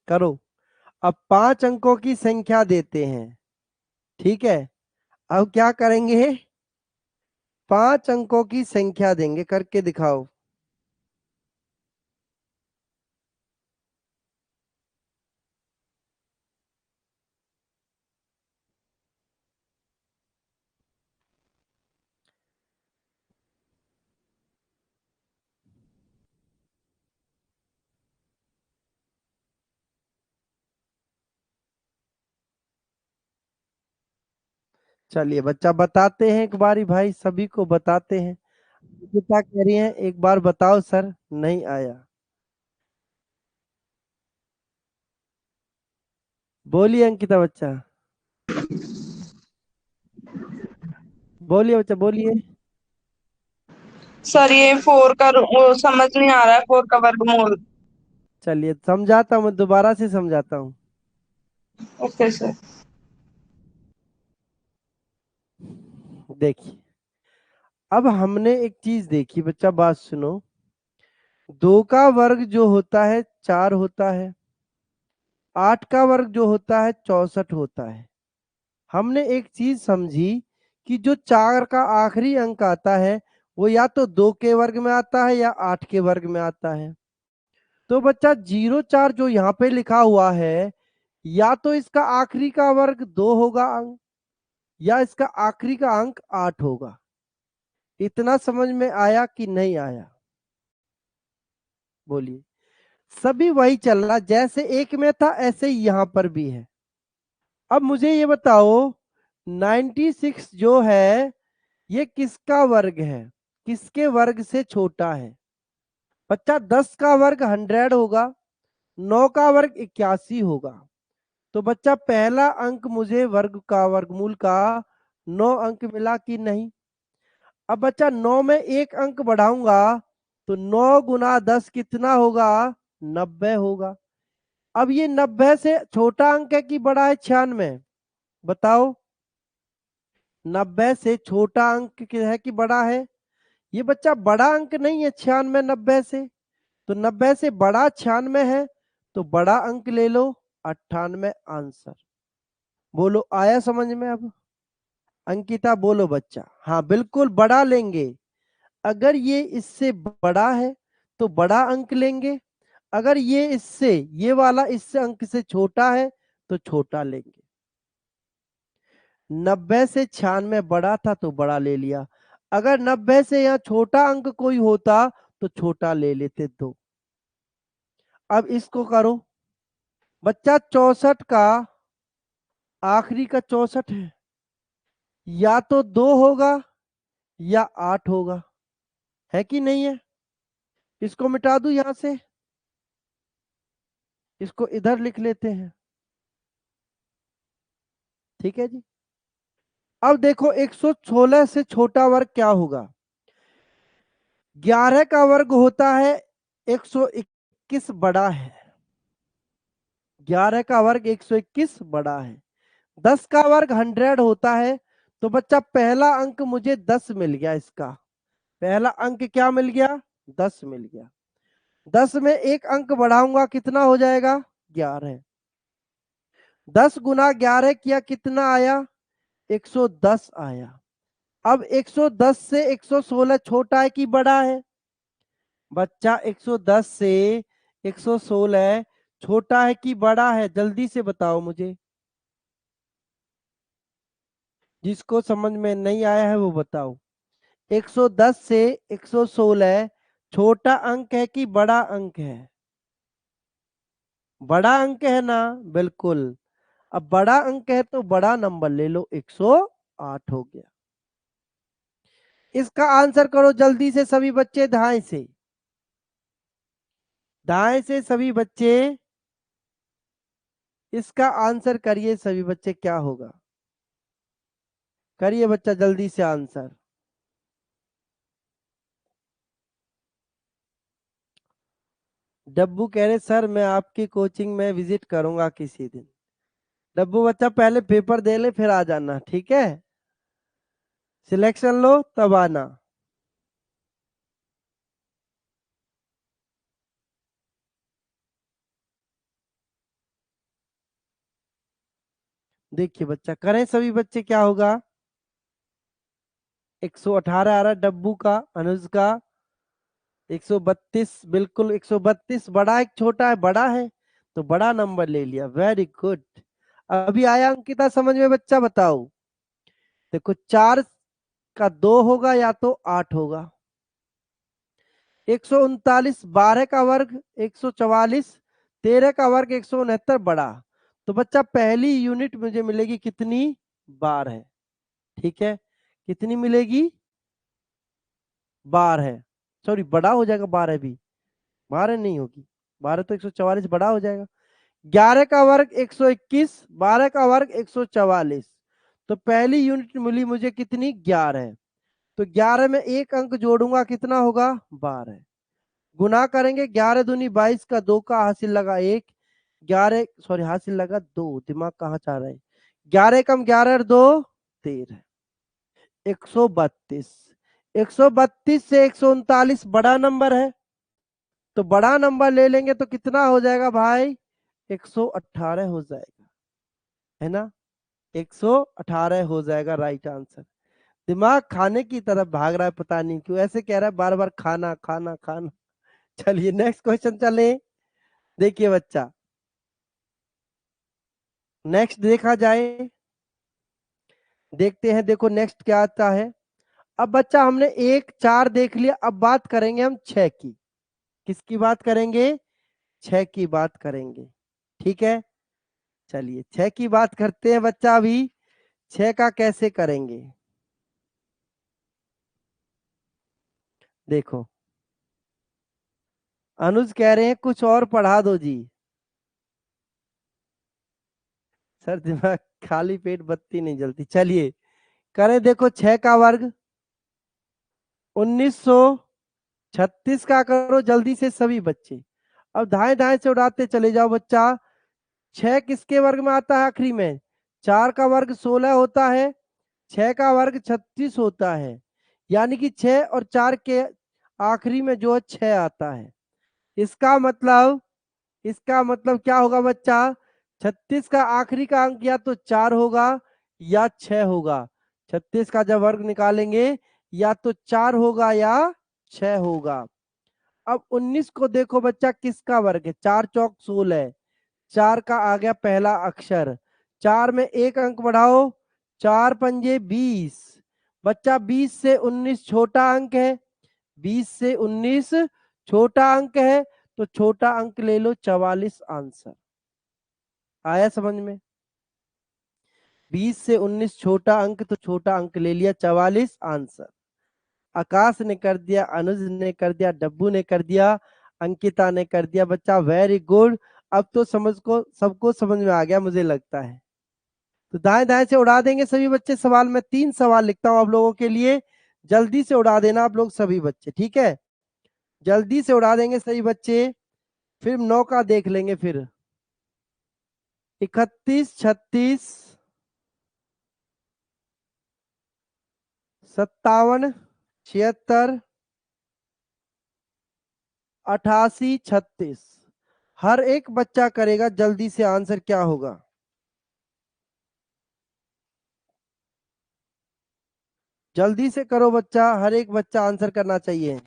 करो। अब 5 अंकों की संख्या देते हैं, ठीक है। अब क्या करेंगे? 5 अंकों की संख्या देंगे, करके दिखाओ। चलिए बच्चा बताते हैं एक बारी, भाई सभी को बताते हैं। अंकिता कह रही है एक बार बताओ सर, नहीं आया। बोलिए अंकिता बच्चा, बोलिए बच्चा बोलिए। सर ये फोर का वो समझ नहीं आ रहा है, फोर का वर्गमूल। चलिए समझाता हूँ, मैं दोबारा से समझाता हूँ। Okay sir. देखिए, अब हमने एक चीज देखी बच्चा, बात सुनो। 2 का वर्ग जो होता है 4 होता है, 8 का वर्ग जो होता है 64 होता है। हमने एक चीज समझी कि जो 4 का आखिरी अंक आता है वो या तो 2 के वर्ग में आता है या 8 के वर्ग में आता है। तो बच्चा 04 जो यहाँ पे लिखा हुआ है, या तो इसका आखिरी का वर्ग 2 होगा अंक, या इसका आखिरी का अंक 8 होगा। इतना समझ में आया कि नहीं आया? बोलिए। सभी वही चल रहा, जैसे एक में था ऐसे ही यहां पर भी है। अब मुझे ये बताओ, 96 जो है ये किसका वर्ग है, किसके वर्ग से छोटा है? बच्चा 10 का वर्ग 100 होगा, 9 का वर्ग 81 होगा। तो बच्चा पहला अंक मुझे वर्ग का वर्गमूल का 9 अंक मिला कि नहीं? अब बच्चा 9 में एक अंक बढ़ाऊंगा तो 9 गुना 10 कितना होगा? 90 होगा। अब ये 90 से छोटा अंक है कि बड़ा है? 96, बताओ। 90 से छोटा अंक है कि बड़ा है? ये बच्चा बड़ा अंक नहीं है 96 90 से। तो 90 से बड़ा 96 है, तो बड़ा अंक ले लो, 98 आंसर। बोलो आया समझ में अब? अंकिता बोलो बच्चा। हाँ बिल्कुल बड़ा लेंगे। अगर ये इससे बड़ा है तो बड़ा अंक लेंगे, अगर ये वाला इससे अंक से छोटा है तो छोटा लेंगे। 90 से 96 बड़ा था तो बड़ा ले लिया, अगर 90 से यहाँ छोटा अंक कोई होता तो छोटा ले लेते 2। अब इसको करो बच्चा, 64 का आखिरी का 64 है, या तो 2 होगा या 8 होगा, है कि नहीं है? इसको मिटा दूं यहां से, इसको इधर लिख लेते हैं, ठीक है जी। अब देखो 116 से छोटा वर्ग क्या होगा? 11 का वर्ग होता है 121 बड़ा है, 11 का वर्ग 121 बड़ा है। 10 का वर्ग 100 होता है। तो बच्चा पहला अंक मुझे 10 मिल गया, इसका पहला अंक क्या मिल गया? 10 मिल गया। 10 में एक अंक बढ़ाऊंगा कितना हो जाएगा? 11। 10 गुना 11 किया कितना आया? 110 आया। अब 110 से 116 छोटा है कि बड़ा है? बच्चा 110 से 116 छोटा है कि बड़ा है? जल्दी से बताओ मुझे। जिसको समझ में नहीं आया है वो बताओ। 110 से 116 छोटा अंक है कि बड़ा अंक है? बड़ा अंक है ना? बिल्कुल। अब बड़ा अंक है तो बड़ा नंबर ले लो, 108 हो गया। इसका आंसर करो जल्दी से सभी बच्चे, दाएं से। दाएं से सभी बच्चे इसका आंसर करिए सभी बच्चे, क्या होगा? करिए बच्चा जल्दी से आंसर। डब्बू कह रहे सर मैं आपकी कोचिंग में विजिट करूंगा किसी दिन। डब्बू बच्चा पहले पेपर दे ले फिर आ जाना, ठीक है? सिलेक्शन लो तब आना। देखिए बच्चा, करें सभी बच्चे, क्या होगा? 118 आ रहा डब्बू का, अनुज का 132, बिल्कुल 132। बड़ा है छोटा है? बड़ा है, तो बड़ा नंबर ले लिया, वेरी गुड। अभी आया अंकिता समझ में? बच्चा बताओ। देखो 4 का 2 होगा या तो 8 होगा। 139, 12 का वर्ग 144, 13 का वर्ग 169 बड़ा। तो बच्चा पहली यूनिट मुझे मिलेगी कितनी? 12। ठीक है, कितनी मिलेगी? 12। सॉरी, बड़ा हो जाएगा 12 भी। 12 नहीं होगी, 12 तो 144 बड़ा हो जाएगा। 11 का वर्ग 121, 12 का वर्ग 144। तो पहली यूनिट मिली मुझे कितनी? 11। तो 11 में एक अंक जोड़ूंगा कितना होगा? 12। गुना करेंगे, 11 दूनी 22 का 2 का हासिल लगा 1। 11 सॉरी हासिल लगा 2, दिमाग कहाँ जा रहा है? 11 कम 11 और 2 13। 132। 132 से 139 बड़ा नंबर है, तो बड़ा नंबर ले लेंगे तो कितना हो जाएगा भाई? 118 हो जाएगा, है ना? 118 हो जाएगा राइट आंसर। दिमाग खाने की तरफ भाग रहा है, पता नहीं क्यों ऐसे कह रहा है बार बार, खाना खाना खाना। चलिए नेक्स्ट क्वेश्चन चले। देखिए बच्चा, नेक्स्ट देखा जाए, देखते हैं। देखो नेक्स्ट क्या आता है। अब बच्चा हमने 1 4 देख लिया, अब बात करेंगे हम 6 की। किसकी बात करेंगे? 6 की बात करेंगे, ठीक है? चलिए 6 की बात करते हैं बच्चा। अभी 6 का कैसे करेंगे, देखो। अनुज कह रहे हैं कुछ और पढ़ा दो जी। सर दिमाग खाली पेट बत्ती नहीं जलती। चलिए करें, देखो 6 का वर्ग 1936 का करो जल्दी से सभी बच्चे। अब दाएं दाएं से उड़ाते चले जाओ बच्चा। 6 किसके वर्ग में आता है आखिरी में? 4 का वर्ग 16 होता है, 6 का वर्ग 36 होता है। यानी कि 6 और 4 के आखिरी में जो है 6 आता है। इसका मतलब, इसका मतलब क्या होगा बच्चा? 36 का आखिरी का अंक या तो 4 होगा या 6 होगा। 36 का जब वर्ग निकालेंगे या तो 4 होगा या 6 होगा। अब 19 को देखो बच्चा, किसका वर्ग है? 4 चौक 16, 4 का आ गया पहला अक्षर। 4 में एक अंक बढ़ाओ, 4 पंजे 20। बच्चा 20 से 19 छोटा अंक है, 20 से 19 छोटा अंक है, तो छोटा अंक ले लो 44 आंसर। आया समझ में? 20 से 19 छोटा अंक, तो छोटा अंक ले लिया 44 आंसर। आकाश ने कर दिया, अनुज ने कर दिया, डब्बू ने कर दिया, अंकिता ने कर दिया। बच्चा वेरी गुड। अब तो समझ को सबको समझ में आ गया मुझे लगता है। तो दाएं दाएं से उड़ा देंगे सभी बच्चे सवाल। मैं 3 सवाल लिखता हूं आप लोगों के लिए, जल्दी से उड़ा देना आप लोग सभी बच्चे, ठीक है? जल्दी से उड़ा देंगे सभी बच्चे, फिर 9 का देख लेंगे। फिर 31, 36, 57, 76, 88 36। हर एक बच्चा करेगा, जल्दी से आंसर क्या होगा? जल्दी से करो बच्चा, हर एक बच्चा आंसर करना चाहिए।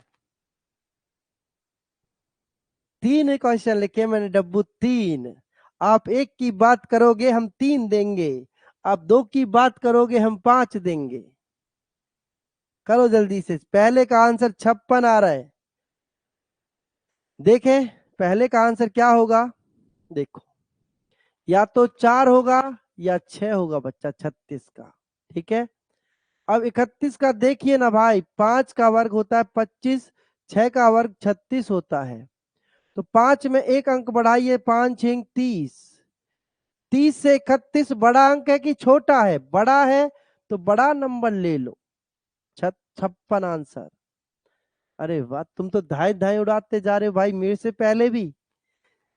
3 क्वेश्चन लिखे मैंने डब्बू, 3। आप एक की बात करोगे हम 3 देंगे, आप 2 की बात करोगे हम 5 देंगे। करो जल्दी से, पहले का आंसर 56 आ रहा है। देखें पहले का आंसर क्या होगा, देखो या तो 4 होगा या 6 होगा बच्चा 36 का। ठीक है, अब 31 का देखिए ना भाई, 5 का वर्ग होता है 25, 6 का वर्ग 36 होता है। तो 5 में एक अंक बढ़ाइए, 5 छींग 30। 30 से 31 बड़ा अंक है कि छोटा है? बड़ा है, तो बड़ा नंबर ले लो। 56 आंसर। अरे वाह, तुम तो धाई धाई उड़ाते जा रहे हो भाई, मेरे से पहले भी,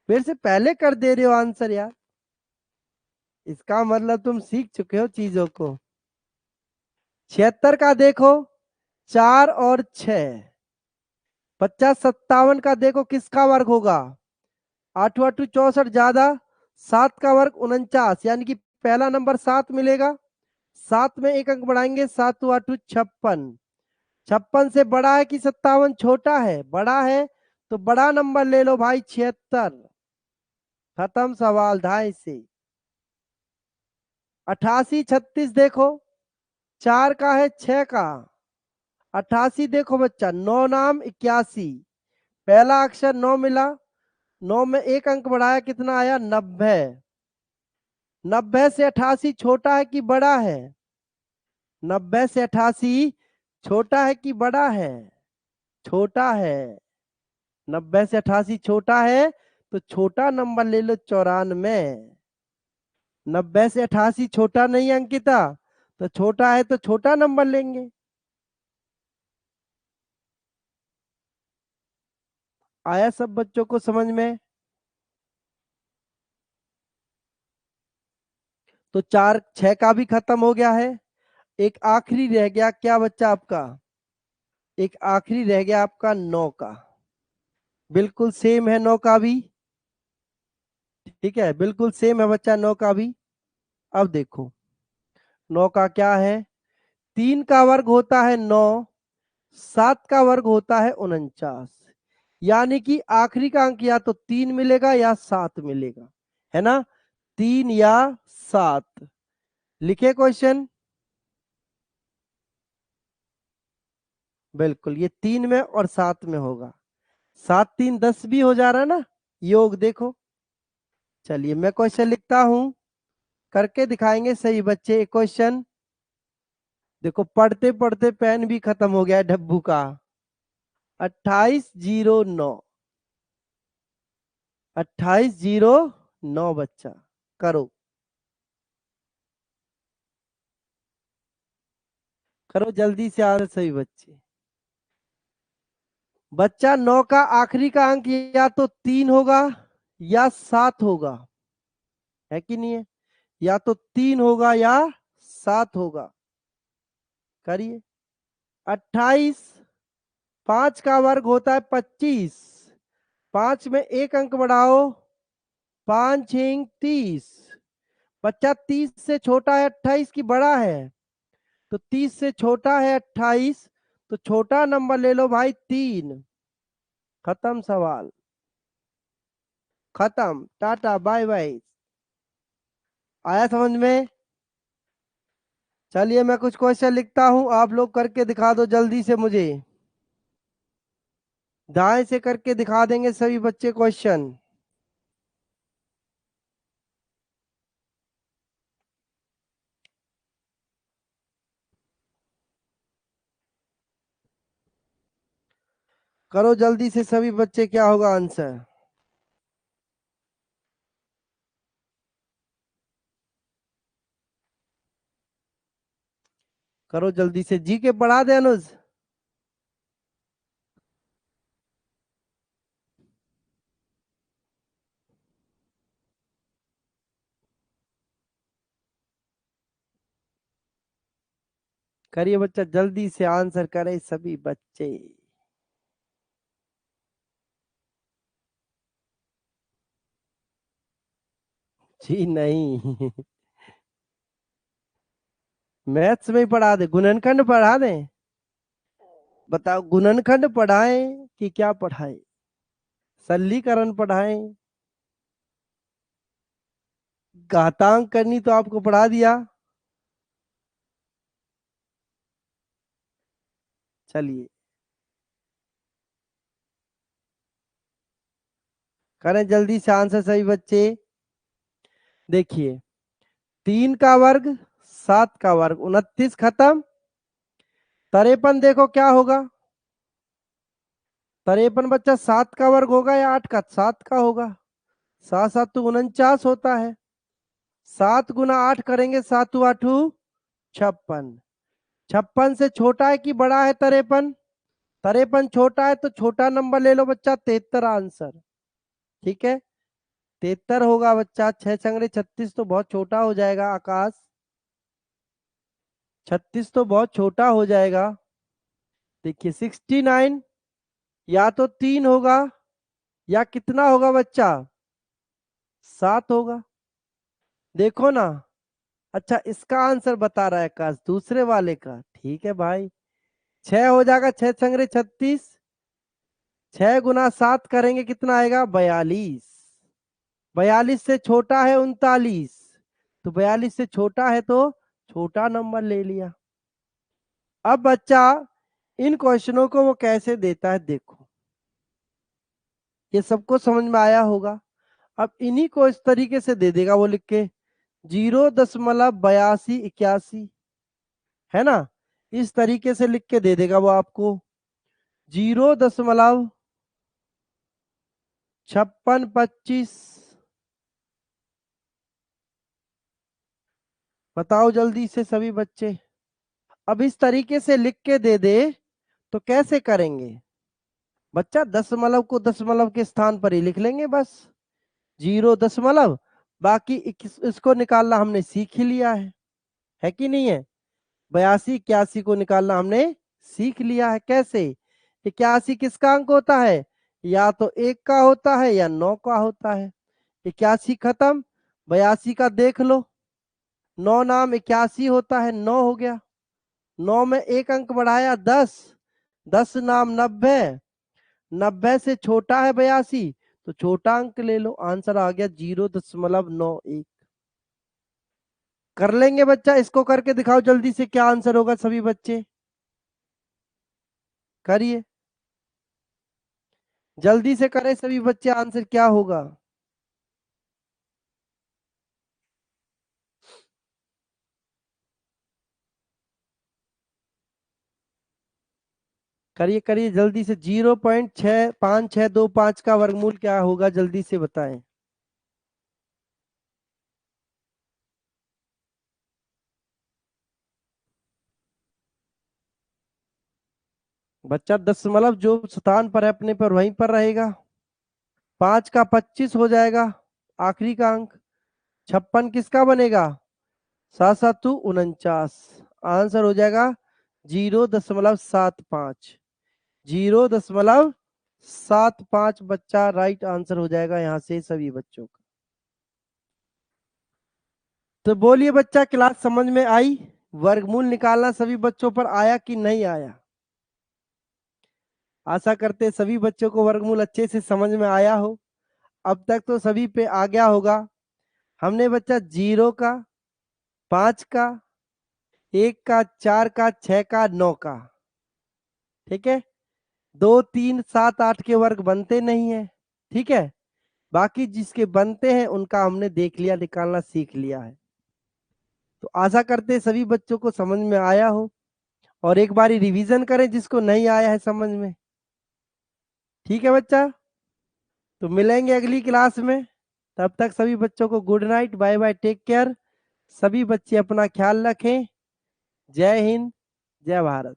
मेरे से पहले कर दे रहे हो आंसर यार। इसका मतलब तुम सीख चुके हो चीजों को। 76 का देखो, 4 और 6। 50 57 का देखो किसका वर्ग होगा? 8 8 64 ज्यादा, 7 का वर्ग 49, यानी कि पहला नंबर 7 मिलेगा। 7 में एक अंक बढ़ाएंगे, 7 8 56। 56 से बड़ा है कि 57 छोटा है? बड़ा है, तो बड़ा नंबर ले लो भाई 76। खत्म सवाल, 2.5 से। 88 36 देखो, 4 का है 6 का। 88 देखो बच्चा, 9 नाम 81, पहला अक्षर 9 मिला, 9 में एक अंक बढ़ाया, कितना आया? 90। 90 से 88 छोटा है कि बड़ा है? 90 से 88 छोटा है कि बड़ा है? छोटा है। 90 से 88 छोटा है, तो छोटा नंबर ले लो 94। 90 से 88 छोटा नहीं है अंकिता, तो छोटा है तो छोटा नंबर लेंगे। आया सब बच्चों को समझ में? तो 4 6 का भी खत्म हो गया है। एक आखिरी रह गया, क्या बच्चा आपका? एक आखिरी रह गया आपका 9 का। बिल्कुल सेम है 9 का भी। ठीक है, बिल्कुल सेम है बच्चा 9 का भी। अब देखो 9 का क्या है, 3 का वर्ग होता है 9, 7 का वर्ग होता है 49, यानी कि आखिरी का अंक या तो 3 मिलेगा या 7 मिलेगा, है ना? 3 या 7। लिखे क्वेश्चन। बिल्कुल, ये 3 में और 7 में होगा। 7 3 10 भी हो जा रहा है ना, योग देखो। चलिए मैं क्वेश्चन लिखता हूं, करके दिखाएंगे सही बच्चे एक क्वेश्चन। देखो पढ़ते पढ़ते पेन भी खत्म हो गया है डब्बू का। 2809। 2809 बच्चा, करो करो जल्दी से, आ सही बच्चे। बच्चा 9 का आखिरी का अंक या तो 3 होगा या 7 होगा, है कि नहीं है? या तो 3 होगा या 7 होगा। करिए। 28, 5 का वर्ग होता है 25, 5 में एक अंक बढ़ाओ, 5 छींग 30। बच्चा 30 से छोटा है 28 की बड़ा है? तो 30 से छोटा है 28, तो छोटा नंबर ले लो भाई 3। खत्म सवाल, खत्म, टाटा बाय बाय। आया समझ में? चलिए मैं कुछ क्वेश्चन लिखता हूं, आप लोग करके दिखा दो जल्दी से मुझे। दाएं से करके दिखा देंगे सभी बच्चे क्वेश्चन। करो जल्दी से सभी बच्चे, क्या होगा आंसर? करो जल्दी से, जी के पढ़ा दे अनुज। करिए बच्चा, जल्दी से आंसर करे सभी बच्चे। जी नहीं। मैथ्स में ही पढ़ा दे, गुणनखंड पढ़ा दे? बताओ, गुणनखंड पढ़ाएं कि क्या पढ़ाएं? सरलीकरण पढ़ाएं? घातांक करनी तो आपको पढ़ा दिया। चलिए करें जल्दी से आंसर सभी बच्चे। देखिए, 3 का वर्ग 7 का वर्ग 29 खत्म। 53 देखो क्या होगा। 53 बच्चा 7 का वर्ग होगा या 8 का? 7 का होगा। 7 7 तो 49 होता है। 7 गुना 8 करेंगे, 7 8 56। 56 से छोटा है कि बड़ा है 53? 53 छोटा है, तो छोटा नंबर ले लो बच्चा, 73 आंसर। ठीक है, 73 होगा बच्चा। 6 छंगड़े 36 तो बहुत छोटा हो जाएगा आकाश। 36 तो बहुत छोटा हो जाएगा। देखिए 69 या तो 3 होगा या कितना होगा बच्चा? 7 होगा। देखो ना। अच्छा, इसका आंसर बता रहा है आकाश, दूसरे वाले का। ठीक है भाई, 6 हो जाएगा। 6 छंगड़े 36, 6 गुना 7 करेंगे, कितना आएगा? 42। 42 से छोटा है 39, तो 42 से छोटा है तो छोटा नंबर ले लिया। अब बच्चा, इन क्वेश्चनों को वो कैसे देता है देखो, ये सबको समझ में आया होगा। अब इन्हीं को इस तरीके से दे देगा वो लिख के, 0.8281, है ना? इस तरीके से लिख के दे देगा वो आपको। 0.5625। बताओ जल्दी से सभी बच्चे। अब इस तरीके से लिख के दे दे तो कैसे करेंगे बच्चा? दशमलव को दशमलव के स्थान पर ही लिख लेंगे बस। 0 दशमलव, बाकी इसको निकालना हमने सीख ही लिया है कि नहीं है? 82 81 को निकालना हमने सीख लिया है। कैसे? 81 किसका अंक होता है? या तो 1 का होता है या 9 का होता है। 81 खत्म, 82 का देख लो। 9 नाम 81 होता है, 9 हो गया। 9 में एक अंक बढ़ाया, 10। 10 नाम 90। 90 से छोटा है 82, तो छोटा अंक ले लो। आंसर आ गया 0.91। कर लेंगे बच्चा? इसको करके दिखाओ जल्दी से, क्या आंसर होगा सभी बच्चे? करिए जल्दी से, करें सभी बच्चे, आंसर क्या होगा? करिए करिए जल्दी से। 0.5625 का वर्गमूल क्या होगा, जल्दी से बताएं। बच्चा दशमलव जो स्थान पर है अपने पर वहीं पर रहेगा। 5 का 25 हो जाएगा, आखिरी का अंक। 56 किसका बनेगा? 7 7 49। आंसर हो जाएगा 0.75। 0.75 बच्चा राइट आंसर हो जाएगा यहाँ से सभी बच्चों का। तो बोलिए बच्चा, क्लास समझ में आई? वर्गमूल निकालना सभी बच्चों पर आया कि नहीं आया? आशा करते सभी बच्चों को वर्गमूल अच्छे से समझ में आया हो। अब तक तो सभी पे आ गया होगा। हमने बच्चा 0 का, 5 का, 1 का, 4 का, 6 का, 9 का, ठीक है। 2 3 7 8 के वर्ग बनते नहीं है, ठीक है। बाकी जिसके बनते हैं उनका हमने देख लिया, निकालना सीख लिया है। तो आशा करते सभी बच्चों को समझ में आया हो। और एक बारी रिवीजन करें जिसको नहीं आया है समझ में। ठीक है बच्चा, तो मिलेंगे अगली क्लास में। तब तक सभी बच्चों को good night, bye bye, take care. सभी बच्चे अपना ख्याल रखें। जय हिंद, जय भारत।